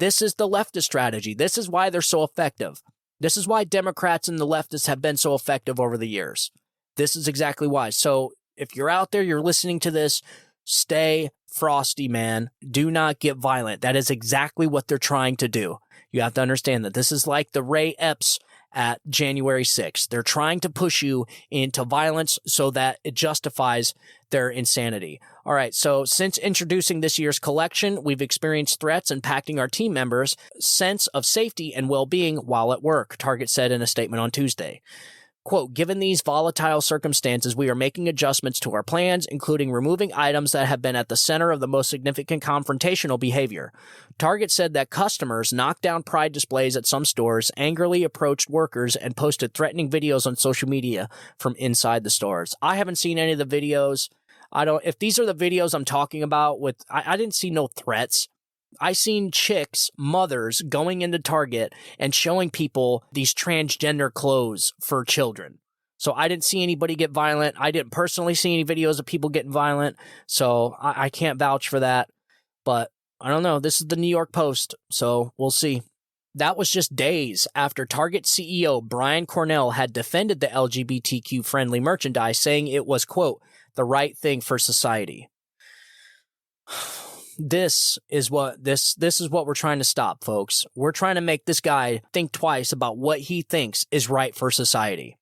this is the leftist strategy. This is why they're so effective. This is why Democrats and the leftists have been so effective over the years. This is exactly why. So if you're out there, you're listening to this, stay frosty, man. Do not get violent. That is exactly what they're trying to do. You have to understand that this is like the Ray Epps at January 6th. They're trying to push you into violence so that it justifies their insanity. All right, so since introducing this year's collection, we've experienced threats impacting our team members' sense of safety and well-being while at work, Target said in a statement on Tuesday. Quote, given these volatile circumstances, we are making adjustments to our plans, including removing items that have been at the center of the most significant confrontational behavior. Target said that customers knocked down pride displays at some stores, angrily approached workers, and posted threatening videos on social media from inside the stores. I haven't seen any of the videos. If these are the videos I'm talking about I didn't see no threats. I seen chicks, mothers, going into Target and showing people these transgender clothes for children. So I didn't see anybody get violent. I didn't personally see any videos of people getting violent. So I can't vouch for that. But I don't know. This is the New York Post. So we'll see. That was just days after Target CEO Brian Cornell had defended the LGBTQ-friendly merchandise, saying it was, quote, the right thing for society. This is what we're trying to stop, folks. We're trying to make this guy think twice about what he thinks is right for society.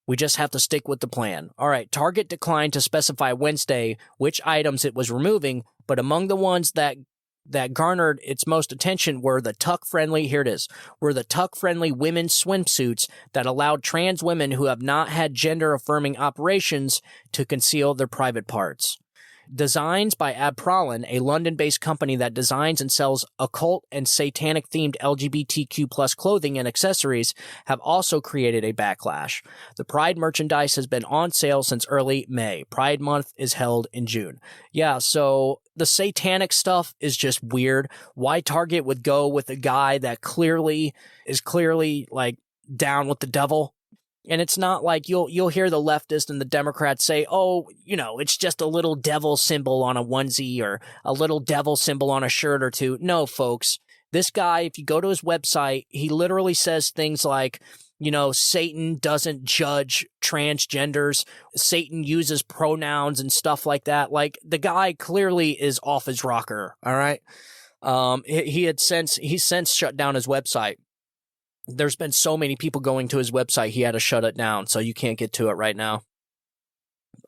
We just have to stick with the plan. All right, Target declined to specify Wednesday which items it was removing, but among the ones that garnered its most attention were the tuck-friendly women's swimsuits that allowed trans women who have not had gender-affirming operations to conceal their private parts. Designs by Abprallen, a London-based company that designs and sells occult and satanic-themed LGBTQ plus clothing and accessories, have also created a backlash. The Pride merchandise has been on sale since early May. Pride Month is held in June. Yeah, so the satanic stuff is just weird. Why Target would go with a guy that is clearly like down with the devil? And it's not like you'll hear the leftists and the Democrats say, oh, it's just a little devil symbol on a onesie or a little devil symbol on a shirt or two. No, folks, This guy, if you go to his website, he literally says things like, Satan doesn't judge transgenders. Satan uses pronouns and stuff like that. Like, the guy clearly is off his rocker. All right. He's since shut down his website. There's been so many people going to his website, he had to shut it down. So you can't get to it right now.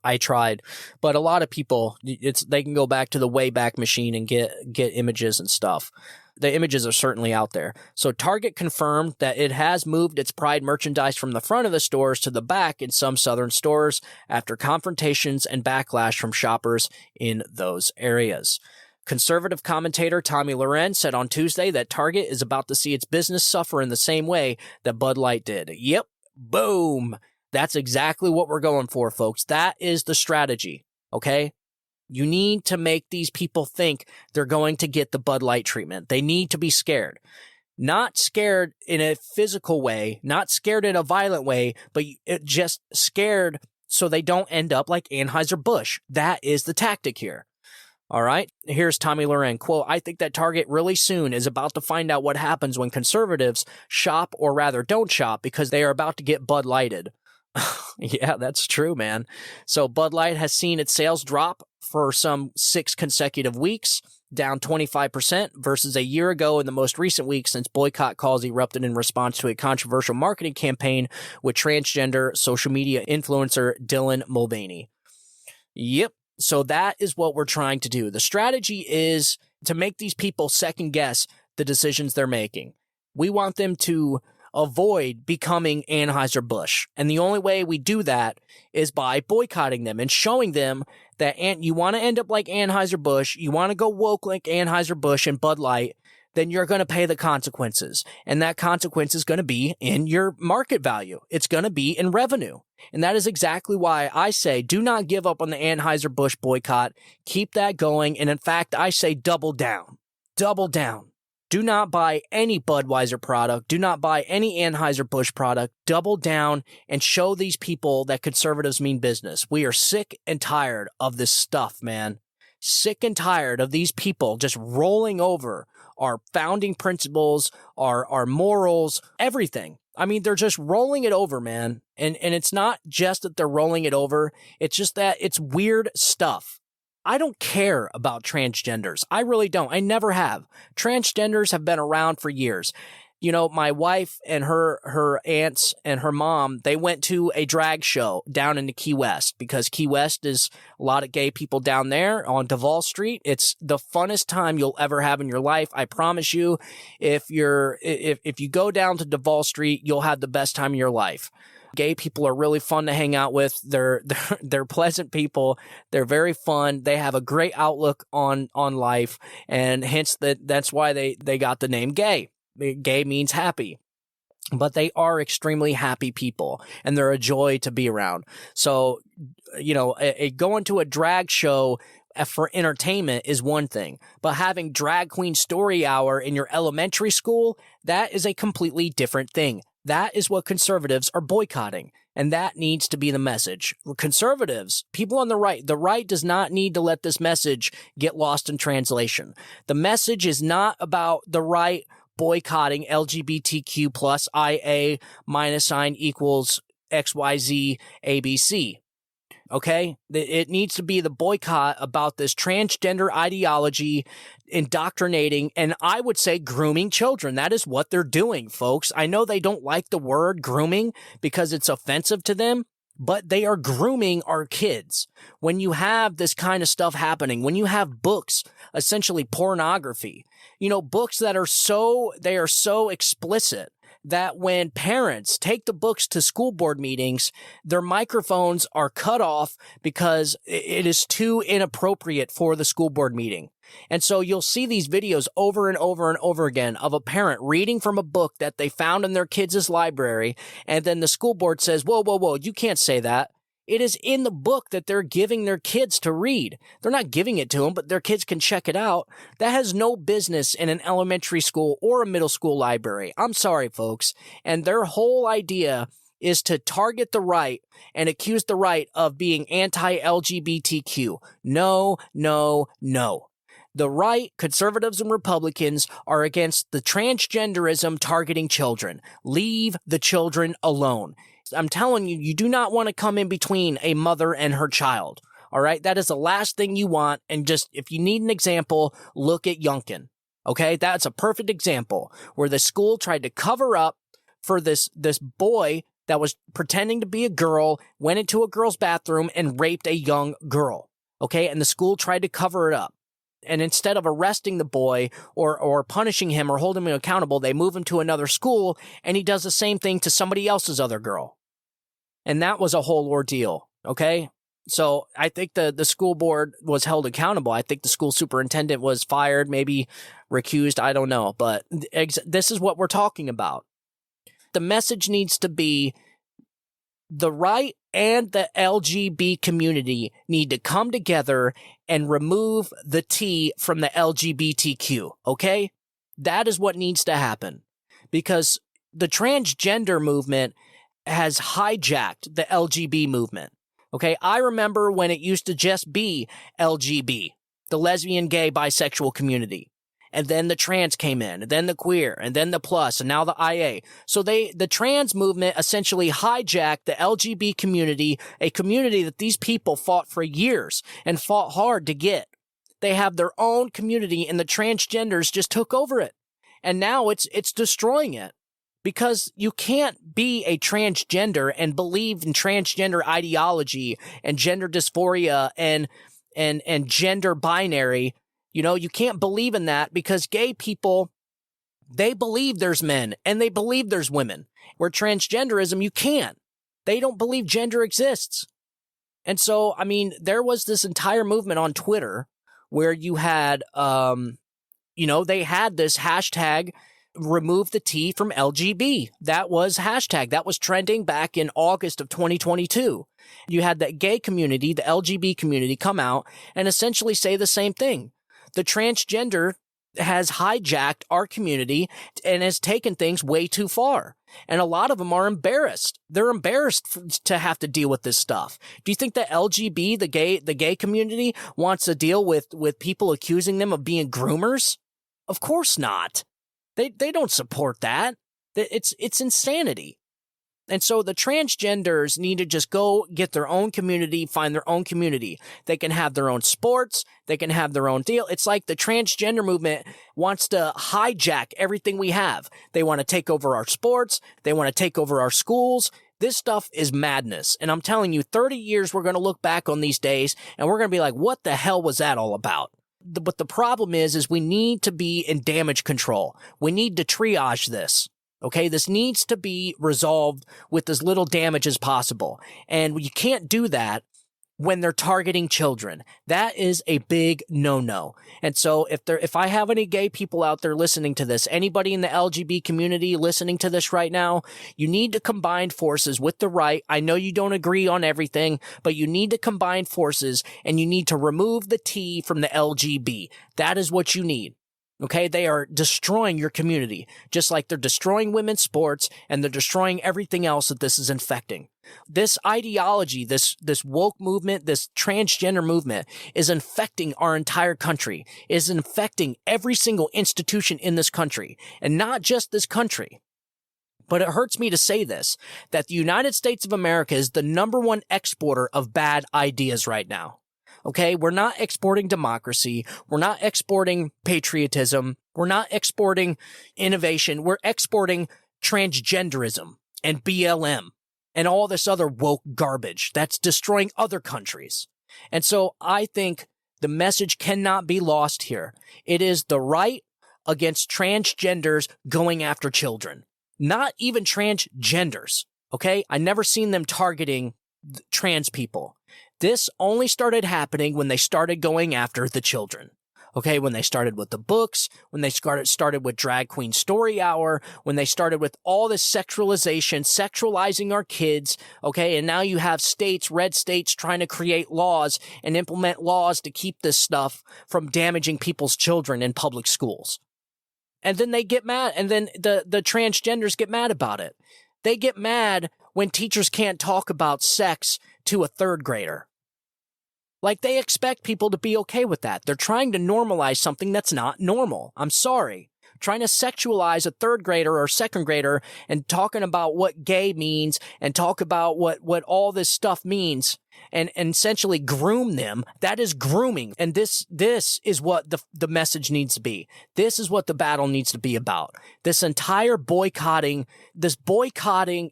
I tried, but a lot of people, they can go back to the Wayback Machine and get images and stuff. The images are certainly out there. So Target confirmed that it has moved its Pride merchandise from the front of the stores to the back in some southern stores after confrontations and backlash from shoppers in those areas. Conservative commentator Tommy Loren said on Tuesday that Target is about to see its business suffer in the same way that Bud Light did. Yep, boom. That's exactly what we're going for, folks. That is the strategy, okay? You need to make these people think they're going to get the Bud Light treatment. They need to be scared. Not scared in a physical way, not scared in a violent way, but just scared so they don't end up like Anheuser-Busch. That is the tactic here. All right, here's Tommy Loren, quote, I think that Target really soon is about to find out what happens when conservatives shop, or rather don't shop, because they are about to get Bud Lighted. Yeah, that's true, man. So Bud Light has seen its sales drop for some 6 consecutive weeks, down 25% versus a year ago in the most recent week since boycott calls erupted in response to a controversial marketing campaign with transgender social media influencer Dylan Mulvaney. Yep. So that is what we're trying to do. The strategy is to make these people second guess the decisions they're making. We want them to avoid becoming Anheuser-Busch. And the only way we do that is by boycotting them and showing them that you want to end up like Anheuser-Busch, you want to go woke like Anheuser-Busch and Bud Light, then you're going to pay the consequences. And that consequence is going to be in your market value. It's going to be in revenue. And that is exactly why I say do not give up on the Anheuser-Busch boycott. Keep that going. And in fact, I say double down. Double down. Do not buy any Budweiser product. Do not buy any Anheuser-Busch product. Double down and show these people that conservatives mean business. We are sick and tired of this stuff, man. Sick and tired of these people just rolling over our founding principles, our morals, everything. I mean, they're just rolling it over, man. And it's not just that they're rolling it over. It's just that it's weird stuff. I don't care about transgenders. I really don't. I never have. Transgenders have been around for years. You know, my wife and her aunts and her mom, they went to a drag show down in the Key West because Key West is a lot of gay people down there on Duval Street. It's the funnest time you'll ever have in your life. I promise you, if you go down to Duval Street, you'll have the best time of your life. Gay people are really fun to hang out with. They're pleasant people. They're very fun. They have a great outlook on life, and hence that's why they got the name gay. Gay means happy. But they are extremely happy people, and they're a joy to be around. So, you know, going to a drag show for entertainment is one thing, but having drag queen story hour in your elementary school, that is a completely different thing. That is what conservatives are boycotting, and that needs to be the message. Conservatives, people on the right does not need to let this message get lost in translation. The message is not about the right boycotting LGBTQ plus IA minus sign equals XYZ ABC. Okay? It needs to be the boycott about this transgender ideology, indoctrinating, and I would say grooming children. That is what they're doing, folks. I know they don't like the word grooming because it's offensive to them, but they are grooming our kids. When you have this kind of stuff happening, when you have books, essentially pornography, you know, books that are so explicit that when parents take the books to school board meetings, their microphones are cut off because it is too inappropriate for the school board meeting. And so you'll see these videos over and over and over again of a parent reading from a book that they found in their kids' library, and then the school board says, whoa, you can't say that. It is in the book that they're giving their kids to read. They're not giving it to them, but their kids can check it out. That has no business in an elementary school or a middle school library. I'm sorry, folks. And their whole idea is to target the right and accuse the right of being anti-LGBTQ. No. The right, conservatives and Republicans, are against the transgenderism targeting children. Leave the children alone. I'm telling you, you do not want to come in between a mother and her child. All right? That is the last thing you want. And just, if you need an example, look at Youngkin. Okay? That's a perfect example where the school tried to cover up for this boy that was pretending to be a girl, went into a girl's bathroom and raped a young girl. Okay? And the school tried to cover it up. And instead of arresting the boy or punishing him or holding him accountable, they move him to another school, and he does the same thing to somebody else's other girl. And that was a whole ordeal, okay? So I think the school board was held accountable. I think the school superintendent was fired, maybe recused, I don't know. But this is what we're talking about. The message needs to be the right and the LGBT community need to come together and remove the T from the LGBTQ, okay? That is what needs to happen, because the transgender movement has hijacked the LGB movement, okay? I remember when it used to just be LGB, the lesbian, gay, bisexual community. And then the trans came in, and then the queer, and then the plus, and now the IA. So the trans movement essentially hijacked the LGBT community, a community that these people fought for years and fought hard to get. They have their own community, and the transgenders just took over it. And now it's destroying it, because you can't be a transgender and believe in transgender ideology and gender dysphoria and gender binary. You know, you can't believe in that, because gay people, they believe there's men and they believe there's women. Where transgenderism, you can't. They don't believe gender exists. And so, I mean, there was this entire movement on Twitter where you had, they had this hashtag, remove the T from LGB. That was hashtag. That was trending back in August of 2022. You had the gay community, the LGB community, come out and essentially say the same thing. The transgender has hijacked our community and has taken things way too far. And a lot of them are embarrassed. They're embarrassed to have to deal with this stuff. Do you think the LGB, the gay community, wants to deal with people accusing them of being groomers? Of course not. They don't support that. It's insanity. And so the transgenders need to just go get their own community, find their own community. They can have their own sports. They can have their own deal. It's like the transgender movement wants to hijack everything we have. They want to take over our sports. They want to take over our schools. This stuff is madness. And I'm telling you, 30 years, we're going to look back on these days and we're going to be like, what the hell was that all about? But the problem is we need to be in damage control. We need to triage this. Okay, this needs to be resolved with as little damage as possible. And you can't do that when they're targeting children. That is a big no-no. And so if I have any gay people out there listening to this, anybody in the LGBT community listening to this right now, you need to combine forces with the right. I know you don't agree on everything, but you need to combine forces and you need to remove the T from the LGB. That is what you need. Okay, they are destroying your community, just like they're destroying women's sports and they're destroying everything else that this is infecting. This ideology, this woke movement, this transgender movement is infecting our entire country, is infecting every single institution in this country, and not just this country. But it hurts me to say this, that the United States of America is the #1 exporter of bad ideas right now. Okay, we're not exporting democracy. We're not exporting patriotism. We're not exporting innovation. We're exporting transgenderism and BLM and all this other woke garbage that's destroying other countries. And so I think the message cannot be lost here. It is the right against transgenders going after children. Not even transgenders, okay? I never seen them targeting trans people. This only started happening when they started going after the children. Okay, when they started with the books, when they started with Drag Queen Story Hour, when they started with all this sexualization, sexualizing our kids, okay, and now you have states, red states, trying to create laws and implement laws to keep this stuff from damaging people's children in public schools. And then they get mad, and then the transgenders get mad about it. They get mad when teachers can't talk about sex to a third grader. Like, they expect people to be okay with that. They're trying to normalize something that's not normal. I'm sorry. Trying to sexualize a third grader or second grader and talking about what gay means and talk about what all this stuff means and essentially groom them. That is grooming. And this is what the message needs to be. This is what the battle needs to be about. This entire boycotting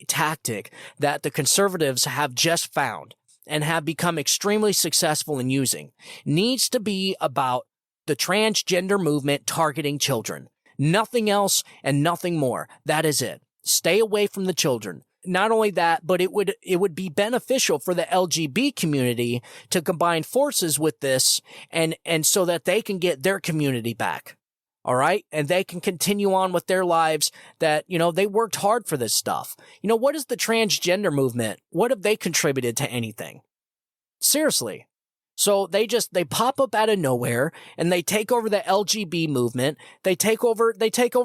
tactic that the conservatives have just found and have become extremely successful in using needs to be about the transgender movement targeting children. Nothing else and nothing more. That is it. Stay away from the children. Not only that, but it would be beneficial for the LGBT community to combine forces with this and so that they can get their community back. All right? And they can continue on with their lives that, they worked hard for this stuff. What is the transgender movement? What have they contributed to anything? Seriously. So they pop up out of nowhere and they take over the LGBT movement. They take over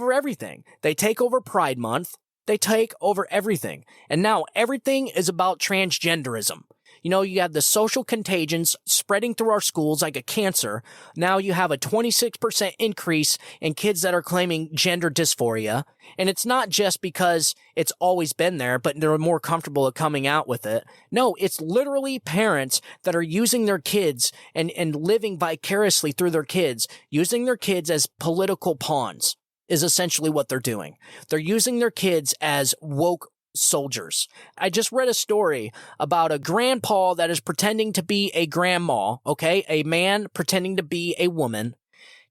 everything. They take over Pride Month. They take over everything. And now everything is about transgenderism. You have the social contagions spreading through our schools like a cancer. Now you have a 26% increase in kids that are claiming gender dysphoria. And it's not just because it's always been there, but they're more comfortable at coming out with it. No, it's literally parents that are using their kids and living vicariously through their kids, using their kids as political pawns is essentially what they're doing. They're using their kids as woke soldiers. I just read a story about a grandpa that is pretending to be a grandma, okay? A man pretending to be a woman,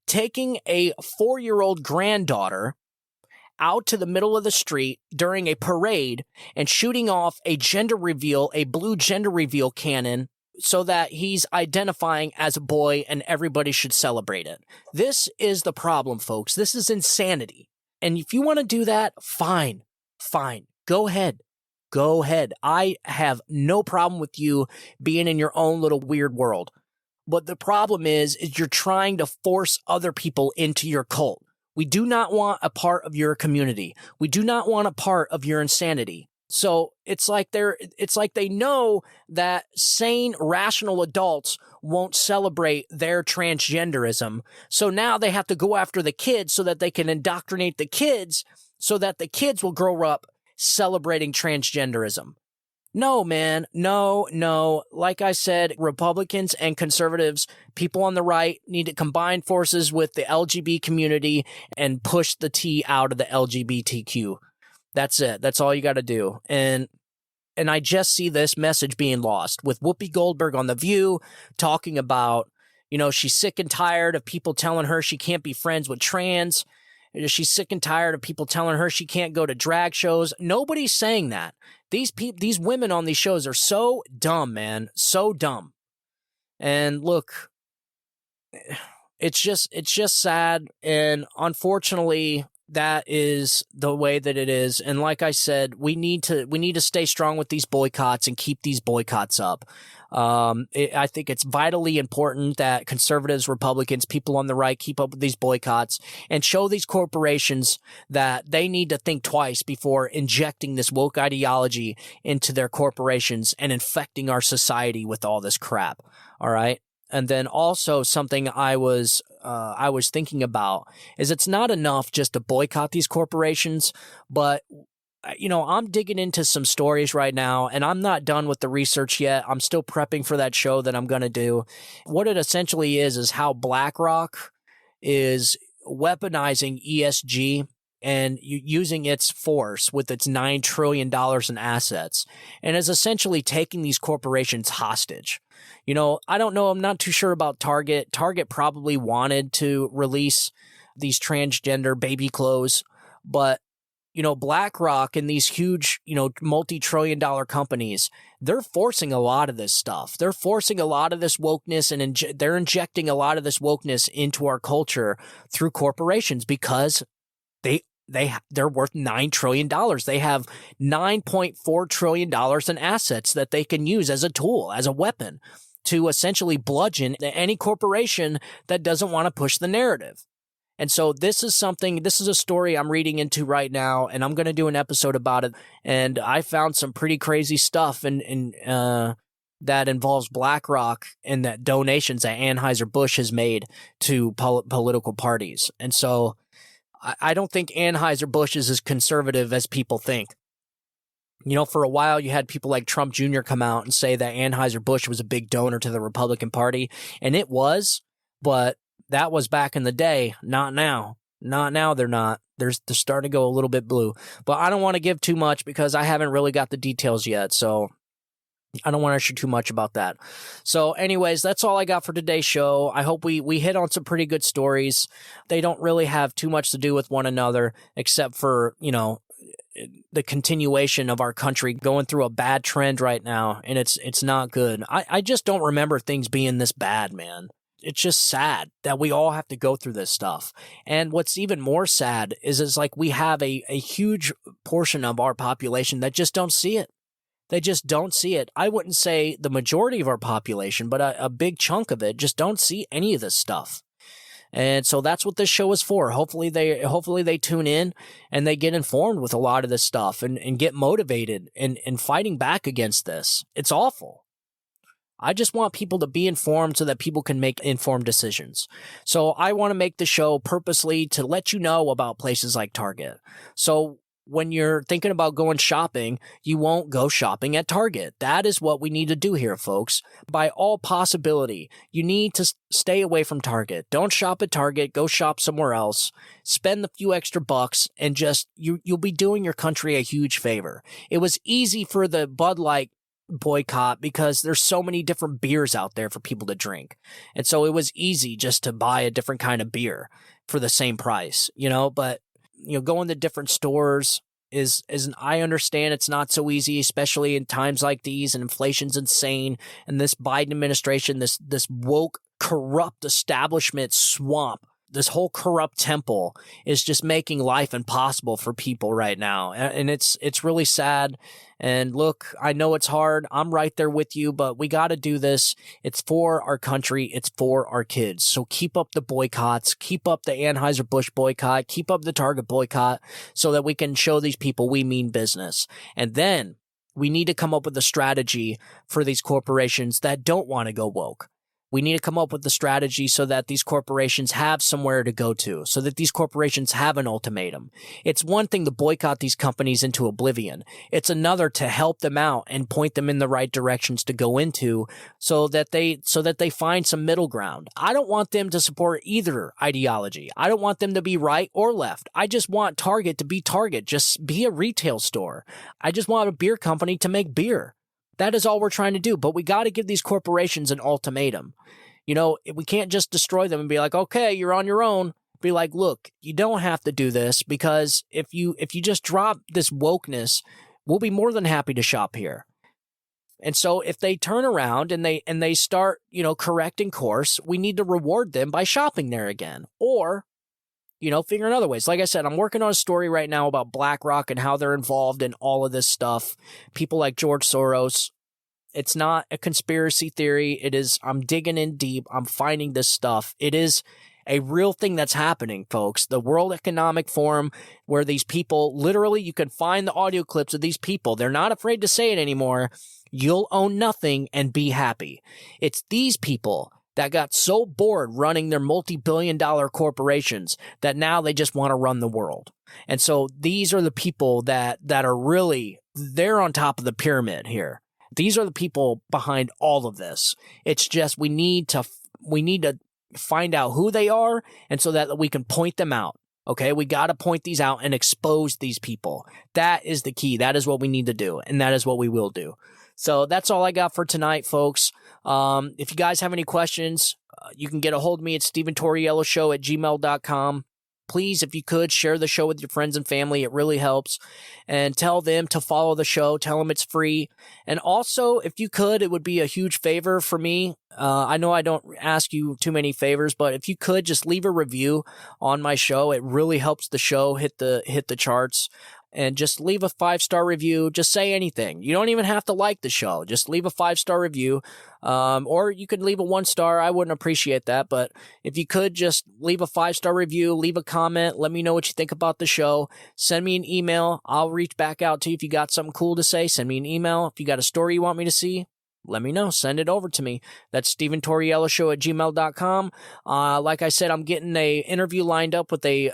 taking a 4-year-old granddaughter out to the middle of the street during a parade and shooting off a blue gender reveal cannon so that he's identifying as a boy and everybody should celebrate it. This is the problem, folks. This is insanity. And if you want to do that, fine. Go ahead. I have no problem with you being in your own little weird world. But the problem is you're trying to force other people into your cult. We do not want a part of your community. We do not want a part of your insanity. So it's like they know that sane, rational adults won't celebrate their transgenderism. So now they have to go after the kids so that they can indoctrinate the kids so that the kids will grow up celebrating transgenderism. No, man. No. Like I said, Republicans and conservatives, people on the right need to combine forces with the LGBT community and push the T out of the LGBTQ. That's it. That's all you got to do. And I just see this message being lost with Whoopi Goldberg on The View talking about, she's sick and tired of people telling her she can't be friends with trans. She's sick and tired of people telling her she can't go to drag shows. Nobody's saying that. These women on these shows are so dumb, man. So dumb. And look, it's just sad. And unfortunately, that is the way that it is. And like I said, we need to stay strong with these boycotts and keep these boycotts up. I think it's vitally important that conservatives, Republicans, people on the right keep up with these boycotts and show these corporations that they need to think twice before injecting this woke ideology into their corporations and infecting our society with all this crap. All right. And then also something I was thinking about is it's not enough just to boycott these corporations, but I'm digging into some stories right now, and I'm not done with the research yet. I'm still prepping for that show that I'm going to do. What it essentially is how BlackRock is weaponizing ESG and using its force with its $9 trillion in assets and is essentially taking these corporations hostage. I don't know. I'm not too sure about Target. Target probably wanted to release these transgender baby clothes, but BlackRock and these huge, multi-trillion-dollar companies, they're forcing a lot of this stuff. They're forcing a lot of this wokeness and they're injecting a lot of this wokeness into our culture through corporations because they're worth $9 trillion. They have $9.4 trillion in assets that they can use as a tool, as a weapon to essentially bludgeon any corporation that doesn't want to push the narrative. And so this is a story I'm reading into right now, and I'm going to do an episode about it. And I found some pretty crazy stuff and that involves BlackRock and that donations that Anheuser-Busch has made to political parties. And so I don't think Anheuser-Busch is as conservative as people think. You know, for a while, you had people like Trump Jr. come out and say that Anheuser-Busch was a big donor to the Republican Party, and it was, but that was back in the day, not now. Not now, they're not. They're starting to go a little bit blue. But I don't want to give too much because I haven't really got the details yet, so I don't want to share too much about that. So anyways, that's all I got for today's show. I hope we hit on some pretty good stories. They don't really have too much to do with one another, except for, you know, the continuation of our country going through a bad trend right now, and it's not good. I just don't remember things being this bad, man. It's just sad that we all have to go through this stuff. And what's even more sad is it's like we have a huge portion of our population that just don't see it. They just don't see it. I wouldn't say the majority of our population, but a big chunk of it just don't see any of this stuff. And so that's what this show is for. Hopefully they tune in and they get informed with a lot of this stuff and get motivated in fighting back against this. It's awful. I just want people to be informed so that people can make informed decisions. So I want to make the show purposely to let you know about places like Target. So when you're thinking about going shopping, you won't go shopping at Target. That is what we need to do here, folks. By all possibility, you need to stay away from Target. Don't shop at Target. Go shop somewhere else. Spend the few extra bucks and just, you'll be doing your country a huge favor. It was easy for the Bud Light boycott because there's so many different beers out there for people to drink. And so it was easy just to buy a different kind of beer for the same price, you know, but you know, going to different stores is I understand it's not so easy, especially in times like these, and inflation's insane, and this Biden administration, this woke, corrupt establishment swamp, this whole corrupt temple is just making life impossible for people right now. And it's really sad. And look, I know it's hard. I'm right there with you, but we got to do this. It's for our country. It's for our kids. So keep up the boycotts, keep up the Anheuser-Busch boycott, keep up the Target boycott so that we can show these people we mean business. And then we need to come up with a strategy for these corporations that don't want to go woke. We need to come up with a strategy so that these corporations have somewhere to go to, so that these corporations have an ultimatum. It's one thing to boycott these companies into oblivion. It's another to help them out and point them in the right directions to go into so that they find some middle ground. I don't want them to support either ideology. I don't want them to be right or left. I just want Target to be Target, just be a retail store. I just want a beer company to make beer. That is all we're trying to do, but we got to give these corporations an ultimatum. You know, we can't just destroy them and be like, okay, you're on your own. Be like, look, you don't have to do this, because if you just drop this wokeness, we'll be more than happy to shop here. And so if they turn around and they start, you know, correcting course, we need to reward them by shopping there again. Or, you know, figure in other ways. Like I said, I'm working on a story right now about BlackRock and how they're involved in all of this stuff. People like George Soros. It's not a conspiracy theory. It is, I'm digging in deep. I'm finding this stuff. It is a real thing that's happening, folks. The World Economic Forum, where these people, literally, you can find the audio clips of these people. They're not afraid to say it anymore. You'll own nothing and be happy. It's these people that got so bored running their multi-billion-dollar corporations that now they just want to run the world. And so these are the people that are really, they're on top of the pyramid here. These are the people behind all of this. It's just we need to find out who they are, and so that we can point them out. Okay, we got to point these out and expose these people. That is the key. That is what we need to do, and that is what we will do. So that's all I got for tonight, folks. If you guys have any questions, you can get a hold of me at StephenTorrielloShow@gmail.com. Please, if you could, share the show with your friends and family. It really helps. And tell them to follow the show. Tell them it's free. And also, if you could, it would be a huge favor for me. I know I don't ask you too many favors, but if you could just leave a review on my show, it really helps the show hit the charts. And just leave a 5-star review. Just say anything. You don't even have to like the show. Just leave a 5-star review. Or you could leave a 1-star. I wouldn't appreciate that. But if you could just leave a 5-star review, leave a comment. Let me know what you think about the show. Send me an email. I'll reach back out to you if you got something cool to say. Send me an email. If you got a story you want me to see, let me know. Send it over to me. That's StephenTorielloShow@gmail.com. Like I said, I'm getting a interview lined up with a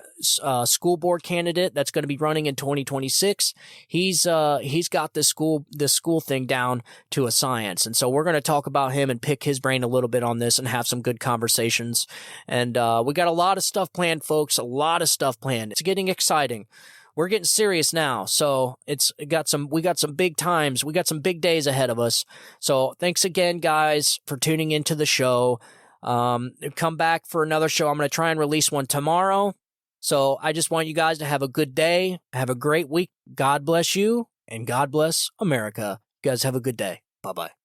school board candidate that's going to be running in 2026. He's got this school thing down to a science, and so we're going to talk about him and pick his brain a little bit on this and have some good conversations. And we got a lot of stuff planned, folks. A lot of stuff planned. It's getting exciting. We're getting serious now, so we got some big times. We got some big days ahead of us. So thanks again, guys, for tuning into the show. Come back for another show. I'm going to try and release one tomorrow. So I just want you guys to have a good day. Have a great week. God bless you, and God bless America. You guys have a good day. Bye-bye.